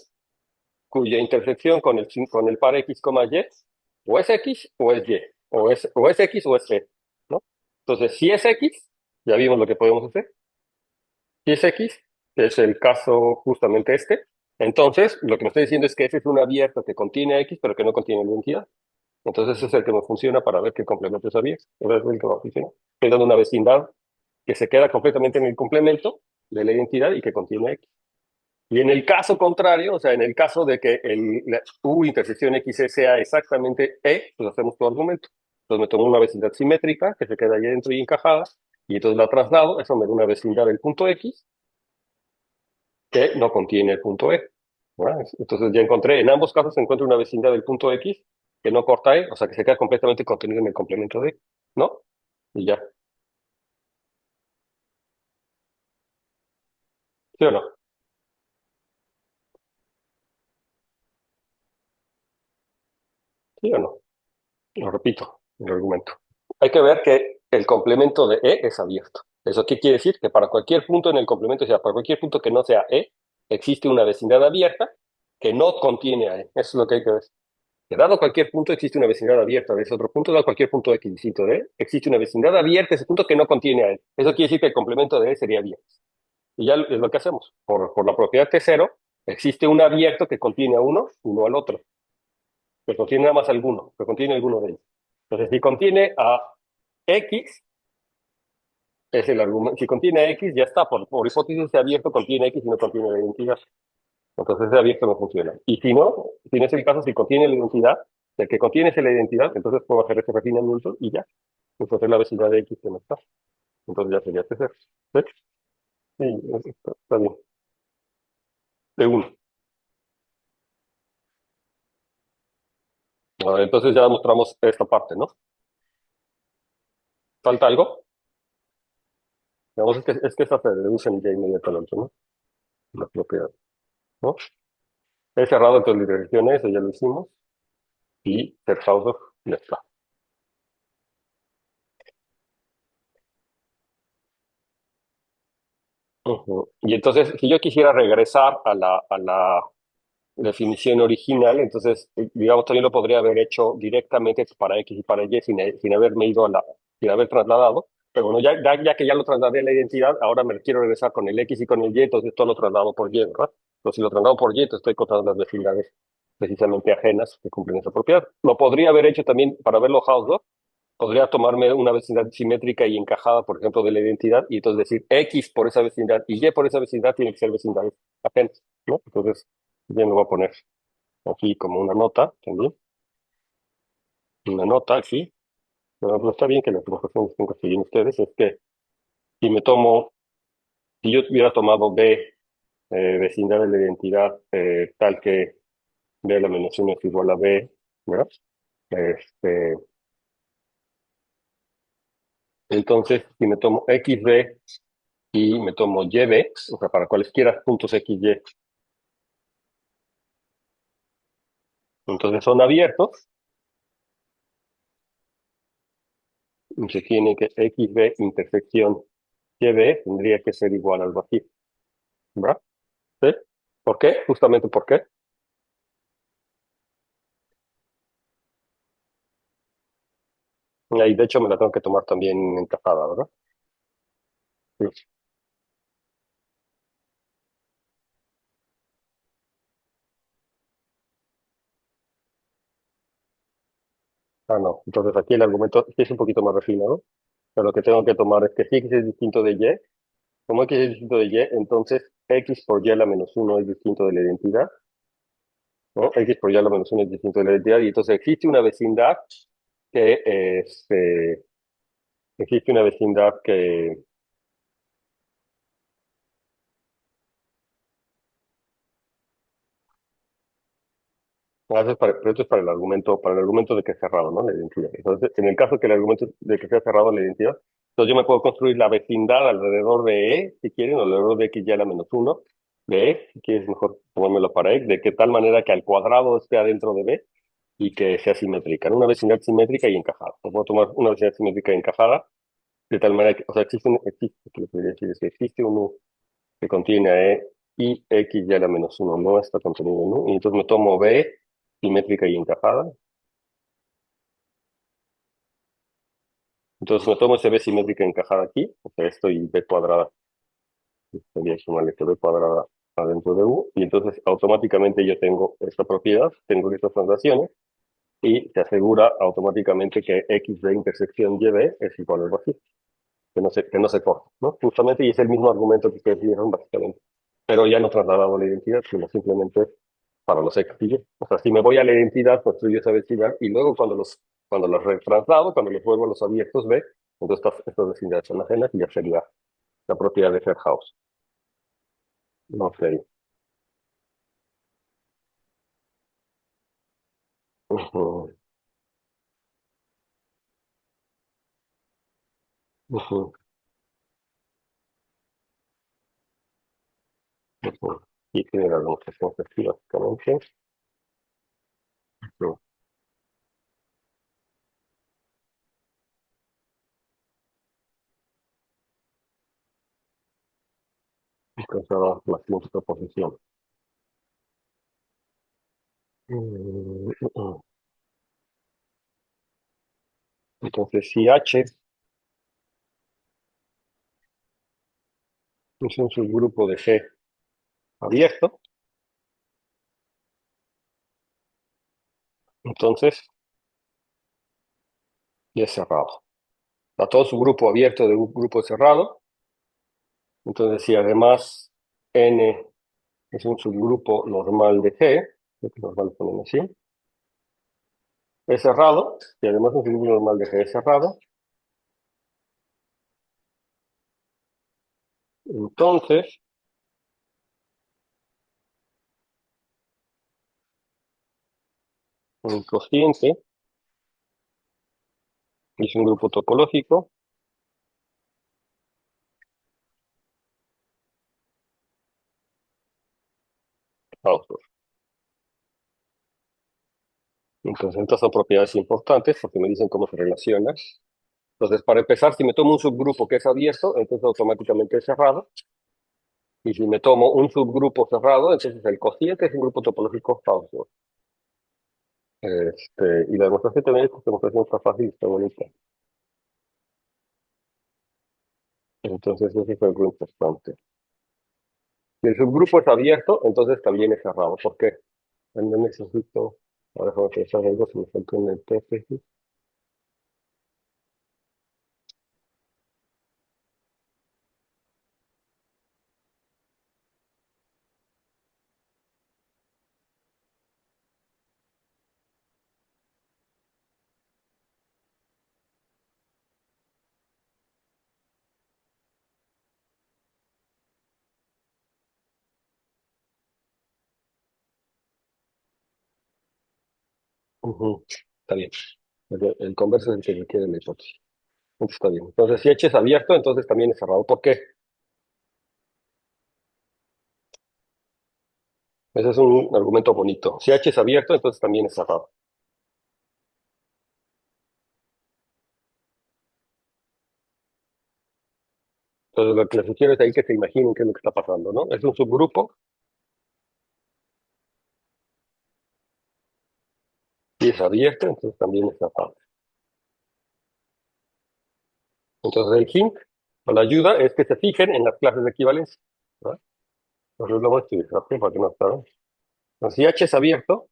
cuya intersección con el par X, Y, o es X o es Y, o es X o es E, ¿no? Entonces, si es X, ya vimos lo que podemos hacer. Si es X, que es el caso justamente este, entonces lo que me está diciendo es que ese es un abierto que contiene X, pero que no contiene la identidad. Entonces ese es el que me funciona para ver qué complemento es abierto. Ese es el que me funciona. Estoy dando una vecindad que se queda completamente en el complemento de la identidad y que contiene X. Y en el caso contrario, o sea, en el caso de que la U intersección X sea exactamente E, pues hacemos tu argumento. Entonces me tomo una vecindad simétrica que se queda ahí dentro y encajada, y entonces la traslado, eso me da una vecindad del punto X que no contiene el punto E. ¿Verdad? Entonces ya encontré, en ambos casos encuentro una vecindad del punto X que no corta E, o sea que se queda completamente contenido en el complemento de E, ¿no? Y ya, ¿sí o no? ¿Sí o no? Lo repito, el argumento. Hay que ver que el complemento de E es abierto. ¿Eso qué quiere decir? Que para cualquier punto en el complemento, o sea, para cualquier punto que no sea E, existe una vecindad abierta que no contiene a E. Eso es lo que hay que ver. Que dado cualquier punto existe una vecindad abierta de ese otro punto, dado cualquier punto X distinto de E, existe una vecindad abierta de ese punto que no contiene a E. Eso quiere decir que el complemento de E sería abierto. Y ya es lo que hacemos. Por la propiedad T0, existe un abierto que contiene a uno y no al otro. Que contiene nada más alguno, que contiene alguno de ellos. Entonces, si contiene a X, es el argumento. Si contiene X, ya está. Por hipótesis, ese abierto contiene X y no contiene la identidad. Entonces, ese abierto no funciona. Y si no, si no es el caso, si contiene la identidad, el que contiene es la identidad, entonces puedo hacer ese refinamiento y ya. Entonces, la vecindad de X que no está. Entonces, ya sería T0. ¿Sí? Sí, está bien. De uno. Entonces, ya mostramos esta parte, ¿no? ¿Falta algo? Digamos, es que esta se deducen ya inmediatamente, ¿no? La propiedad, ¿no? He cerrado entonces la dirección, eso ya lo hicimos. Y Terhauser ya está. Ujú. Y entonces, si yo quisiera regresar a la definición original, entonces, digamos, también lo podría haber hecho directamente para X y para Y sin haberme ido sin haber trasladado. Pero bueno, ya que ya lo trasladé a la identidad, ahora me quiero regresar con el X y con el Y, entonces todo lo traslado por Y, ¿verdad? Entonces, si lo traslado por Y, entonces estoy contando las vecindades precisamente ajenas que cumplen esa propiedad. Lo podría haber hecho también para verlo Hausdorff. Podría tomarme una vecindad simétrica y encajada, por ejemplo, de la identidad, y entonces decir X por esa vecindad y Y por esa vecindad tiene que ser vecindades apenas, ¿no? Entonces, ya me voy a poner aquí como una nota también, una nota aquí, pero no está bien que las proporciones que consiguen ustedes, es que si me tomo, si yo hubiera tomado B, vecindad de la identidad, tal que B a la menos 1 es igual a B, ¿verdad? Este, entonces, si me tomo XB y me tomo YB, o sea, para cualesquiera puntos XY, entonces son abiertos, y se tiene que XB intersección YB tendría que ser igual al vacío, ¿verdad? ¿Sí? ¿Por qué? Justamente ¿por qué? Y de hecho me la tengo que tomar también encajada, ¿verdad? Sí. Ah, no. Entonces aquí el argumento sí es un poquito más refinado, pero lo que tengo que tomar es que si X es distinto de Y, como X es distinto de Y, entonces X por Y a la menos 1 es distinto de la identidad, ¿no? X por Y a la menos 1 es distinto de la identidad, y entonces que, este, existe una vecindad que, pero esto es para el argumento de que es cerrado, ¿no? La identidad. Entonces, en el caso que el argumento de que sea cerrado la identidad, entonces yo me puedo construir la vecindad alrededor de E, si quieren, o alrededor de X y a la menos 1, de E, si quieres mejor tomármelo para X, de que tal manera que al cuadrado esté adentro de B y que sea simétrica, ¿no? Una vecindad simétrica y encajada. Yo puedo tomar una vecindad simétrica y encajada, de tal manera que, o sea, ¿qué le podría decir? Es que existe un U que contiene a E y X y a la menos 1 no está contenido en U, y entonces me tomo B simétrica y encajada. Entonces me tomo ese B simétrica encajada aquí, o sea, esto y B cuadrada, sería sumarle que B cuadrada adentro de U, y entonces automáticamente yo tengo esta propiedad, tengo estas transacciones, y se asegura automáticamente que XB intersección YB es igual al vacío, que no se corta, ¿no? Justamente, y es el mismo argumento que ustedes dieron básicamente, pero ya no trasladado a la identidad, sino simplemente para los X y Y. O sea, si me voy a la identidad, construyo esa vecindad, y luego cuando los retraslado, cuando los vuelvo a los abiertos B, entonces estas vecindades son ajenas y ya sería la propiedad de Fairhouse. No sería. Ujú, ujú, ujú. Y tiene la demostración efectiva, básicamente. Ujú. alcanzar la siguiente proposición. Entonces, si H es un subgrupo de G abierto, entonces y es cerrado. A todo subgrupo abierto de un grupo cerrado, entonces si además N es un subgrupo normal de G, creo que normal ponen así, es cerrado, y además un subgrupo normal de G es cerrado, entonces un cociente es un grupo topológico Hausdorff. Entonces, estas son propiedades importantes porque me dicen cómo se relacionan. Entonces, para empezar, si me tomo un subgrupo que es abierto, entonces automáticamente es cerrado. Y si me tomo un subgrupo cerrado, entonces el cociente es un grupo topológico Hausdorff. Y la demostración también, esta demostración está fácil y está bonita. Entonces, eso es algo importante. Si el subgrupo es abierto, entonces también es cerrado. ¿Por qué? No necesito, ahora déjame pensar algo, si me falta una hipótesis. Ujú, está bien. El converso es el que requiere la hipótesis. Entonces, está bien. Entonces, si H es abierto, entonces también es cerrado. ¿Por qué? Ese es un argumento bonito. Si H es abierto, entonces también es cerrado. Entonces, lo que les sugiero es ahí que se imaginen qué es lo que está pasando, ¿no? Es un subgrupo y es abierto, entonces también es cerrado. Entonces, el hint o la ayuda es que se fijen en las clases de equivalencia, ¿no? Entonces, lo voy a escribir rápido para que no está, ¿no? Entonces, si H es abierto,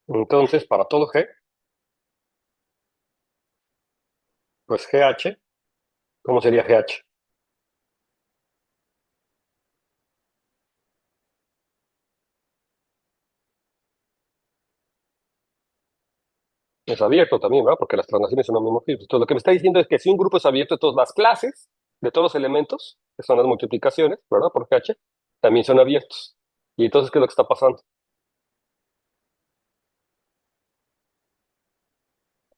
entonces para todo G, pues GH, ¿cómo sería GH? Es abierto también, ¿verdad? Porque las transnaciones son homomorfismos. Entonces, lo que me está diciendo es que si un grupo es abierto, todas las clases de todos los elementos, que son las multiplicaciones, ¿verdad? Por GH, también son abiertos. Y entonces, ¿qué es lo que está pasando?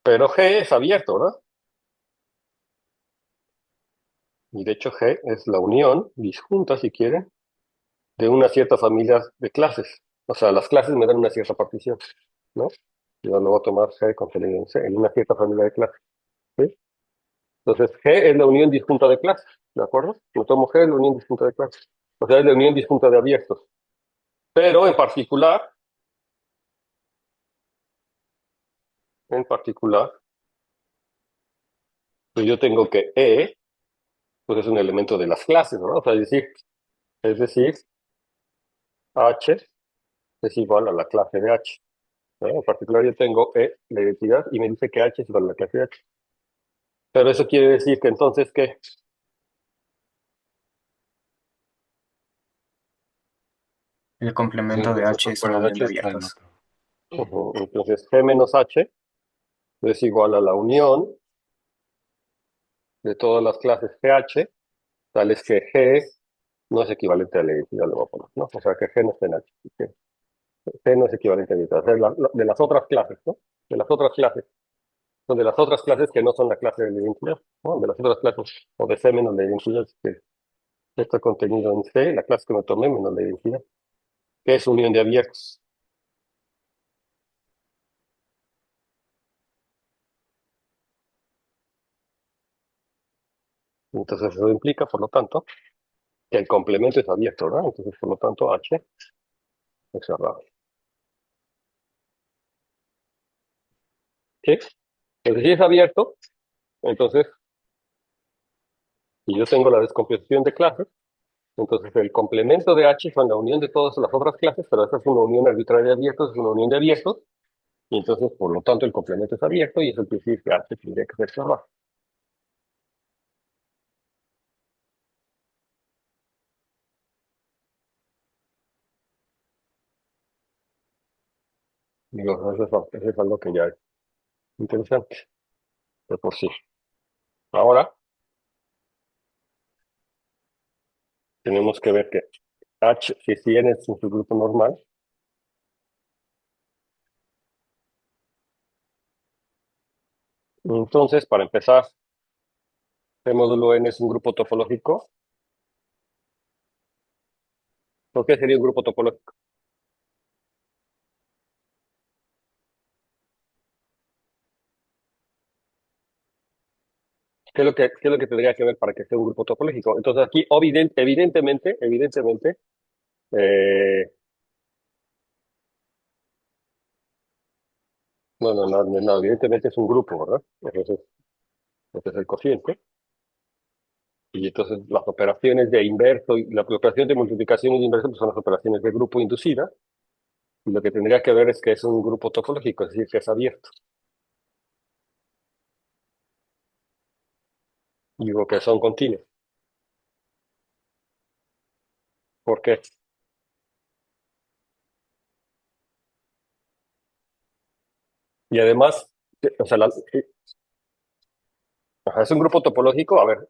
Pero G es abierto, ¿verdad? Y de hecho G es la unión disjunta, si quieren, de una cierta familia de clases. O sea, las clases me dan una cierta partición, ¿no? Yo lo voy a tomar G con C en una cierta familia de clases, ¿sí? Entonces, G es la unión disjunta de clases, ¿de acuerdo? Yo tomo G es la unión disjunta de clases. O sea, es la unión disjunta de abiertos. Pero en particular, pues yo tengo que E, pues es un elemento de las clases, ¿no? O sea, es decir, H es igual a la clase de H, ¿no? En particular, yo tengo E, la identidad, y me dice que H es igual a la clase de H. Pero eso quiere decir que entonces, ¿qué? El complemento de H es una Fuera de unión de H está en abiertos. otro. Ujú. Entonces, G menos H es igual a la unión de todas las clases GH, tales que G no es equivalente a la identidad, le voy a poner, ¿no? O sea, que G no está en H. Que G no es equivalente a la identidad. O sea, de las otras clases, ¿no? De las otras clases. Son de las otras clases que no son la clase de la identidad, ¿no? De las otras clases, o de C menos la identidad, que está contenido en C, la clase que me tomé menos la identidad, que es unión de abiertos. Entonces eso implica, por lo tanto, que el complemento es abierto, ¿verdad? Entonces, por lo tanto, H es cerrado. ¿Sí? Entonces, si es abierto, entonces, si yo tengo la descomposición de clases, entonces el complemento de H son la unión de todas las otras clases, pero esta es una unión arbitraria de abiertos, es una unión de abiertos, y entonces, por lo tanto, el complemento es abierto, y eso quiere decir que H tendría que ser cerrado. Digo, eso es algo que ya es interesante, de por sí. Ahora, tenemos que ver que H, si N es un subgrupo normal, entonces, para empezar, C módulo N es un grupo topológico. ¿Por qué sería un grupo topológico? ¿Qué es lo que tendría que ver para que sea un grupo topológico? Entonces aquí, evidentemente, eh, no, evidentemente es un grupo, ¿verdad? Entonces, este es el cociente. Y entonces las operaciones de inverso y la operación de multiplicación y de inverso pues son las operaciones de grupo inducida. Y lo que tendría que ver es que es un grupo topológico, es decir, que es abierto. Y digo que son continuos. ¿Por qué? Y además, o sea, ajá, es un grupo topológico. A ver,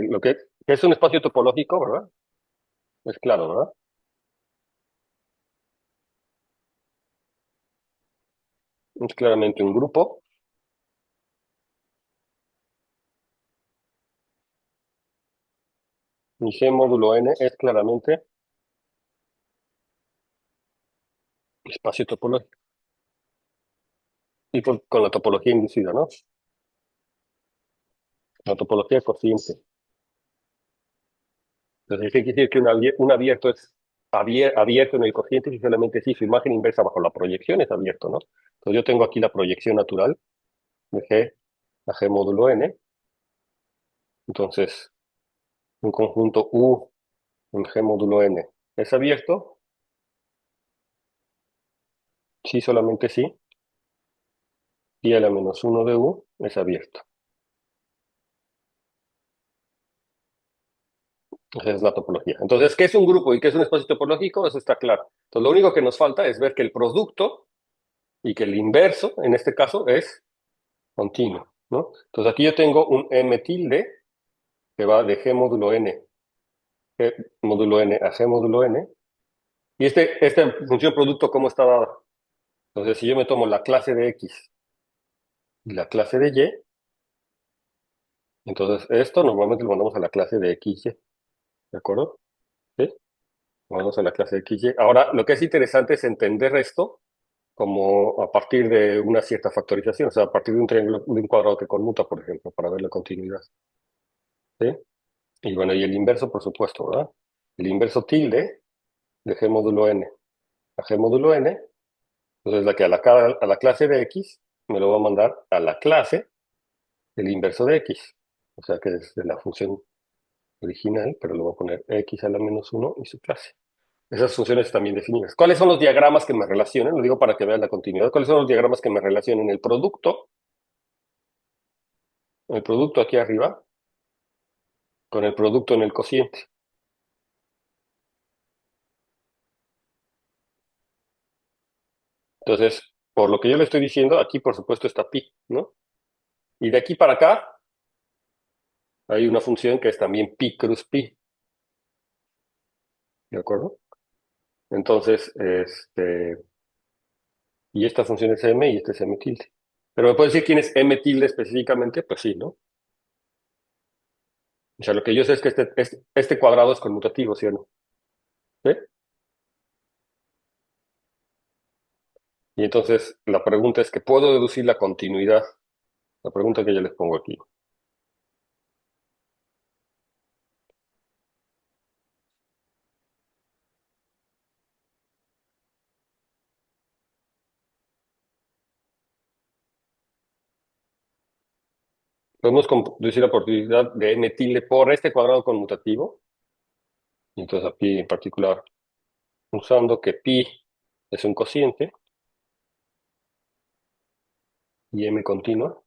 lo que es un espacio topológico, ¿verdad? Es claro, ¿verdad? Es claramente un grupo. Y G módulo N es claramente espacio topológico. Y con la topología inducida, ¿no? La topología cociente. Entonces, ¿qué quiere decir que un abierto es abierto en el cociente si solamente si su imagen inversa bajo la proyección es abierto, ¿no? Entonces yo tengo aquí la proyección natural de G a G módulo N. Entonces, un conjunto U en G módulo N es abierto, sí, solamente sí, y a la menos 1 de U es abierto. Esa es la topología. Entonces, ¿qué es un grupo y qué es un espacio topológico? Eso está claro. Entonces, lo único que nos falta es ver que el producto y que el inverso, en este caso, es continuo, ¿no? Entonces, aquí yo tengo un M tilde que va de G módulo N a G módulo N. Y esta función producto, ¿cómo está dada? Entonces, si yo me tomo la clase de X y la clase de Y, entonces esto normalmente lo mandamos a la clase de XY, ¿de acuerdo? ¿Sí? Vamos a la clase de XY. Ahora, lo que es interesante es entender esto como a partir de una cierta factorización, o sea, a partir de un triángulo, de un cuadrado que conmuta, por ejemplo, para ver la continuidad. ¿Sí? Y bueno, y el inverso, por supuesto, ¿verdad? El inverso tilde de G módulo N a G módulo N, entonces la que a la clase de X me lo va a mandar a la clase del inverso de X. O sea que es de la función original, pero le voy a poner X a la menos 1 y su clase. Esas funciones están bien definidas. ¿Cuáles son los diagramas que me relacionan? Lo digo para que vean la continuidad. ¿Cuáles son los diagramas que me relacionan? El producto aquí arriba, con el producto en el cociente. Entonces, por lo que yo le estoy diciendo, aquí por supuesto está pi, ¿no? Y de aquí para acá hay una función que es también pi cruz pi, ¿de acuerdo? Entonces, y esta función es m y este es m tilde. Pero me puede decir quién es m tilde específicamente, pues sí, ¿no? O sea, lo que yo sé es que este cuadrado es conmutativo, ¿sí o no? ¿Sí? Y entonces la pregunta es que ¿puedo deducir la continuidad? La pregunta que yo les pongo aquí. Podemos decir la probabilidad de m tilde por este cuadrado conmutativo. Y entonces aquí en particular, usando que pi es un cociente y m continua.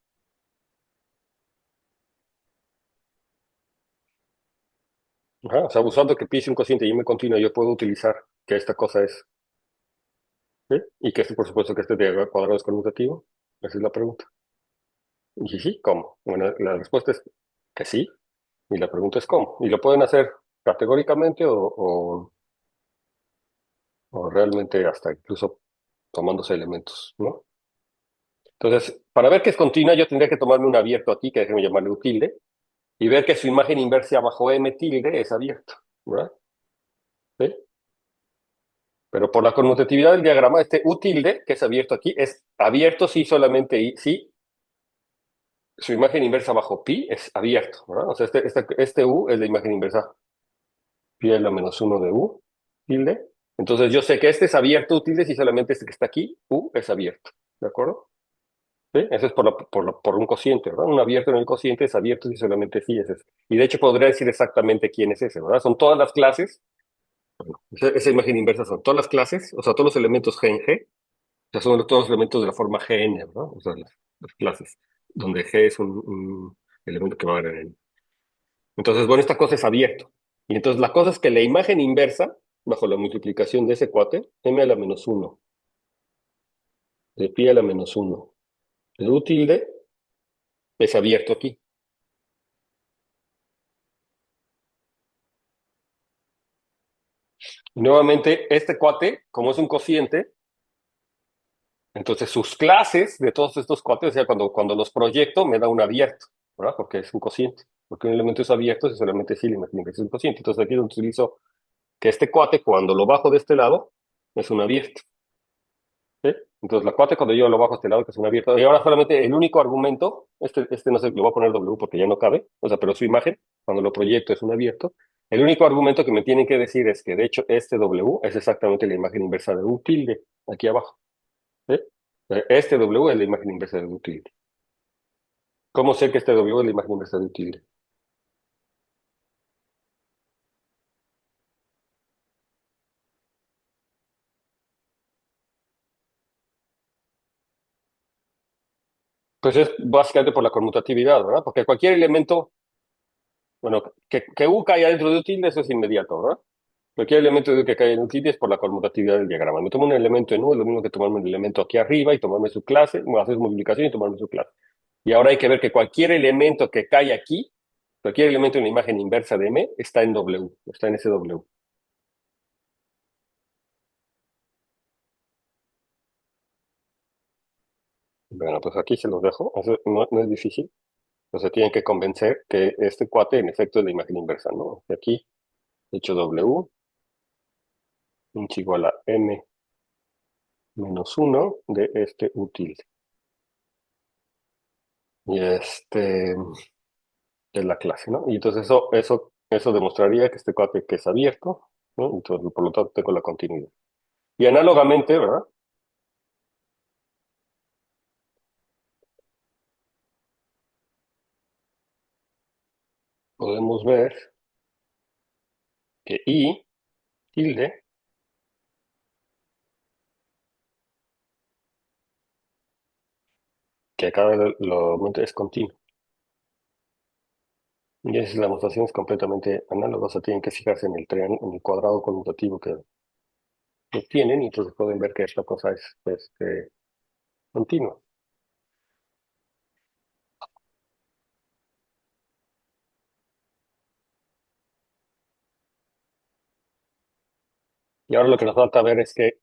Ajá, o sea, usando que pi es un cociente y m continua, yo puedo utilizar que esta cosa es, ¿sí? Y que este, por supuesto, que este de cuadrado es conmutativo. Esa es la pregunta. Y sí, ¿cómo? Bueno, la respuesta es que sí. Y la pregunta es cómo. Y lo pueden hacer categóricamente o realmente hasta incluso tomándose elementos, ¿no? Entonces, para ver que es continua, yo tendría que tomarme un abierto aquí, que déjenme llamarle U tilde, y ver que su imagen inversa bajo M tilde es abierto, ¿verdad? ¿Sí? Pero por la conmutatividad del diagrama, este U tilde, que es abierto aquí, es abierto si solamente y si su imagen inversa bajo pi es abierto, ¿verdad? O sea, este U es la imagen inversa pi a la menos 1 de U tilde. Entonces yo sé que este es abierto U tilde si solamente este que está aquí, U, es abierto, ¿de acuerdo? ¿Sí? Eso es por un cociente, ¿verdad? Un abierto en el cociente es abierto si solamente sí es ese. Y de hecho podría decir exactamente quién es ese, ¿verdad? Son todas las clases, esa imagen inversa son todas las clases, o sea, todos los elementos G en G, o sea, son todos los elementos de la forma Gn, ¿verdad? O sea, las clases, donde G es un elemento que va a haber en N. Entonces, bueno, esta cosa es abierto. Y entonces la cosa es que la imagen inversa, bajo la multiplicación de ese cuate, m a la menos 1, de pi a la menos 1, de U tilde, es abierto aquí. Y nuevamente, este cuate, como es un cociente, entonces sus clases de todos estos cuates, o sea, cuando los proyecto, me da un abierto, ¿verdad? Porque es un cociente. Porque un elemento es abierto si solamente sí le imagino que es un cociente. Entonces aquí utilizo que este cuate, cuando lo bajo de este lado, es un abierto. ¿Sí? Entonces la cuate, cuando yo lo bajo a este lado, que es un abierto. Y ahora solamente el único argumento, este no sé, le voy a poner W porque ya no cabe, o sea, pero su imagen, cuando lo proyecto es un abierto. El único argumento que me tienen que decir es que, de hecho, este W es exactamente la imagen inversa de U tilde, aquí abajo. ¿Sí? Este W es la imagen inversa de U tilde. ¿Cómo sé que este W es la imagen inversa de U tilde? Pues es básicamente por la conmutatividad, ¿verdad? Porque cualquier elemento, bueno, que U caiga dentro de U tilde, eso es inmediato, ¿verdad? Cualquier elemento que caiga en U tilde es por la conmutatividad del diagrama. Me tomo un elemento en U, es lo mismo que tomarme un elemento aquí arriba y tomarme su clase, hacer su multiplicación y tomarme su clase. Y ahora hay que ver que cualquier elemento que cae aquí, cualquier elemento en la imagen inversa de M, está en W, está en ese W. Bueno, pues aquí se los dejo. Eso no es difícil. Entonces tienen que convencer que este cuate en efecto es la imagen inversa, ¿no? De aquí, hecho W, es igual a M menos 1 de este U tilde. Y este es la clase, ¿no? Y entonces eso demostraría que este cuate que es abierto, ¿no? Entonces, por lo tanto, tengo la continuidad. Y análogamente, ¿verdad? Podemos ver que I tilde, que acá lo es continuo. Y esa es la demostración es completamente análoga, o sea, tienen que fijarse en en el cuadrado conmutativo que tienen, y entonces pueden ver que esta cosa es continua. Y ahora lo que nos falta ver es que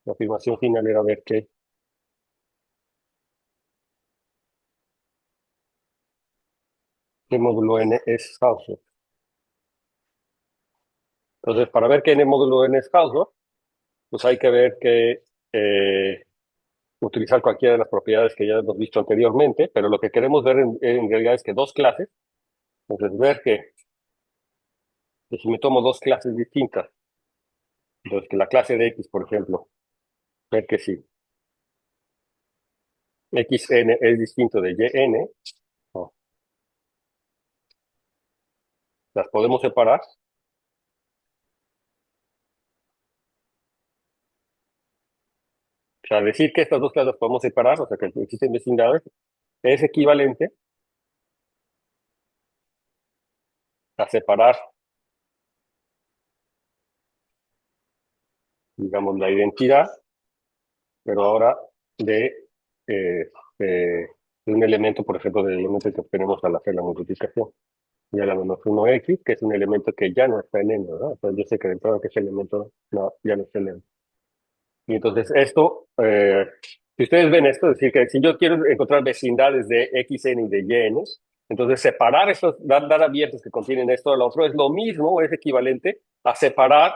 la afirmación final era ver que el módulo n es Hausdorff. Entonces, para ver que n módulo n es Hausdorff, pues hay que ver que utilizar cualquiera de las propiedades que ya hemos visto anteriormente, pero lo que queremos ver en realidad es que dos clases, entonces ver que si me tomo dos clases distintas, entonces que la clase de X, por ejemplo, ver que si xn es distinto de yn, ¿no? las podemos separar. O sea, decir que estas dos clases las podemos separar, o sea, que existen vecindades, es equivalente a separar, digamos, la identidad, pero ahora de, eh, de un elemento, por ejemplo, del elemento que obtenemos al hacer la multiplicación. Y a la menos 1x, que es un elemento que ya no está en n, ¿verdad? O sea, yo sé que de entrada que ese elemento no, ya no está en n. Y entonces esto, si ustedes ven esto, es decir, que si yo quiero encontrar vecindades de xn y de yn, entonces separar esos, dar abiertos que contienen esto al otro es lo mismo, es equivalente a separar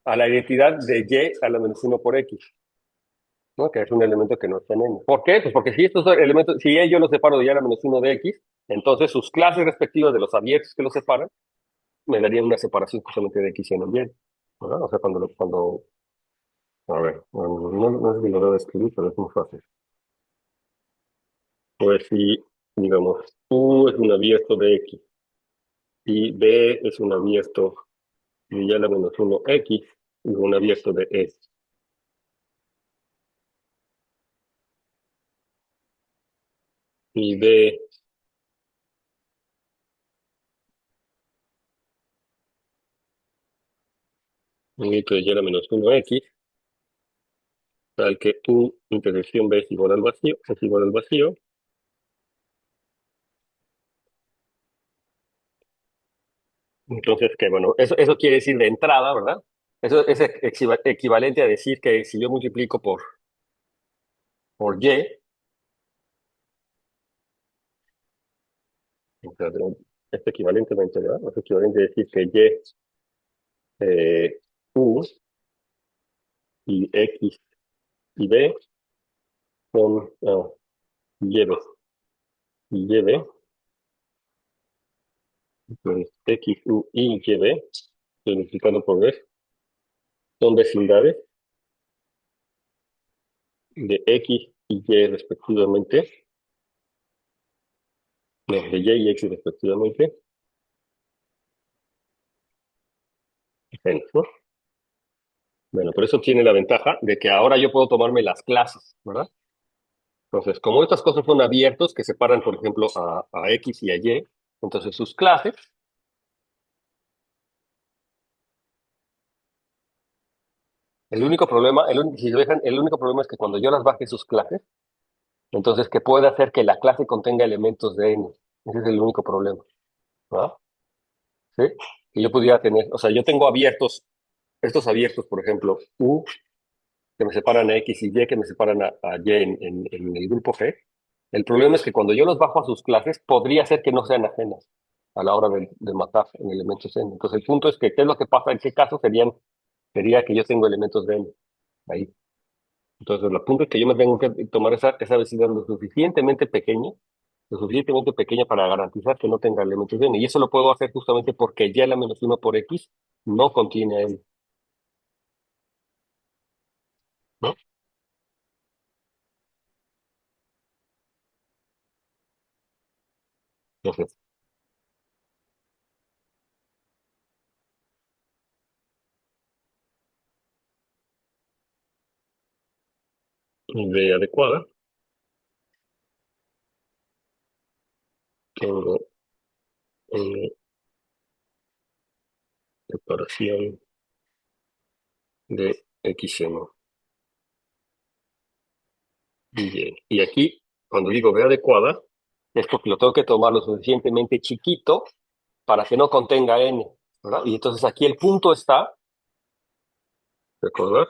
a la identidad de y a la menos 1 por x, ¿no? Que es un elemento que no está en n. ¿Por qué? Pues porque si estos elementos, si yo los separo de y a la menos 1 de x, entonces sus clases respectivas de los abiertos que los separan me darían una separación justamente de x en el y, ¿verdad? O sea, cuando a ver, no sé si lo debo escribir, pero es muy fácil. Pues si, digamos, U es un abierto de X y B es un abierto de y a la menos 1 X y un abierto de E. Y B un abierto de y a la menos 1 X, tal que U intersección B es igual al vacío, es igual al vacío. Entonces, que bueno, eso quiere decir de entrada, ¿verdad? Eso es equivalente a decir que si yo multiplico por Y, o sea, es equivalentemente, ¿verdad? Es equivalente a decir que Y, U y X y B son Y, B y Y, B, pues X, U y Y, B, multiplicando por B, son vecindades de X y Y respectivamente, no, de Y y X respectivamente, ¿no? Bueno, por eso tiene la ventaja de que ahora yo puedo tomarme las clases, ¿verdad? Entonces, como estas cosas son abiertos que separan, por ejemplo, a X y a Y, entonces sus clases, el único problema, si se fijan, el único problema es que cuando yo las baje sus clases, entonces que puede hacer que la clase contenga elementos de n. Ese es el único problema, ¿no? ¿Sí? Que yo pudiera tener, o sea, yo tengo abiertos, estos abiertos, por ejemplo, U, que me separan a X y Y, que me separan a Y en el grupo G. El problema es que cuando yo los bajo a sus clases, podría ser que no sean ajenas a la hora de matar en elementos n. Entonces, el punto es que, ¿qué es lo que pasa? ¿En qué caso sería que yo tengo elementos de n ahí? Entonces, el punto es que yo me tengo que tomar esa vecindad lo suficientemente pequeña para garantizar que no tenga elementos de n. Y eso lo puedo hacer justamente porque ya la menos 1 por x no contiene a n, ¿no? Entonces, de adecuada, tengo una separación de xn y y. Y aquí, cuando digo B adecuada, es porque lo tengo que tomar lo suficientemente chiquito para que no contenga n, ¿verdad? Y entonces aquí el punto está, recordar,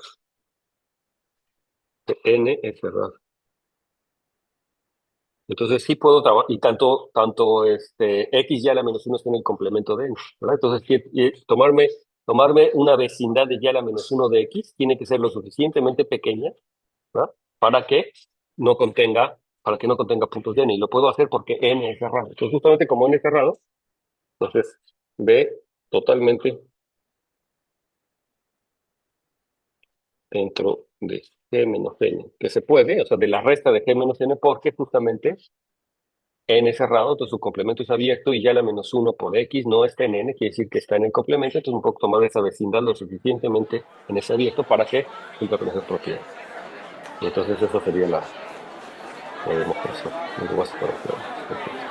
que n es verdad. Entonces sí puedo trabajar, y tanto x y a la menos 1 está en el complemento de n, ¿verdad? Entonces tomarme una vecindad de y a la menos 1 de x tiene que ser lo suficientemente pequeña, ¿verdad? Para que no contenga puntos de n, y lo puedo hacer porque n es cerrado. Entonces justamente como n es cerrado, entonces B totalmente dentro de G menos N, que se puede, o sea, de la resta de G menos N, porque justamente n cerrado, entonces su complemento es abierto y ya la -1 por x no está en n, quiere decir que está en el complemento, entonces un poco tomar esa vecindad lo suficientemente en ese abierto para que cumpla con esas propiedades. Y entonces eso sería la demostración. Luego vas a poner, perfecto.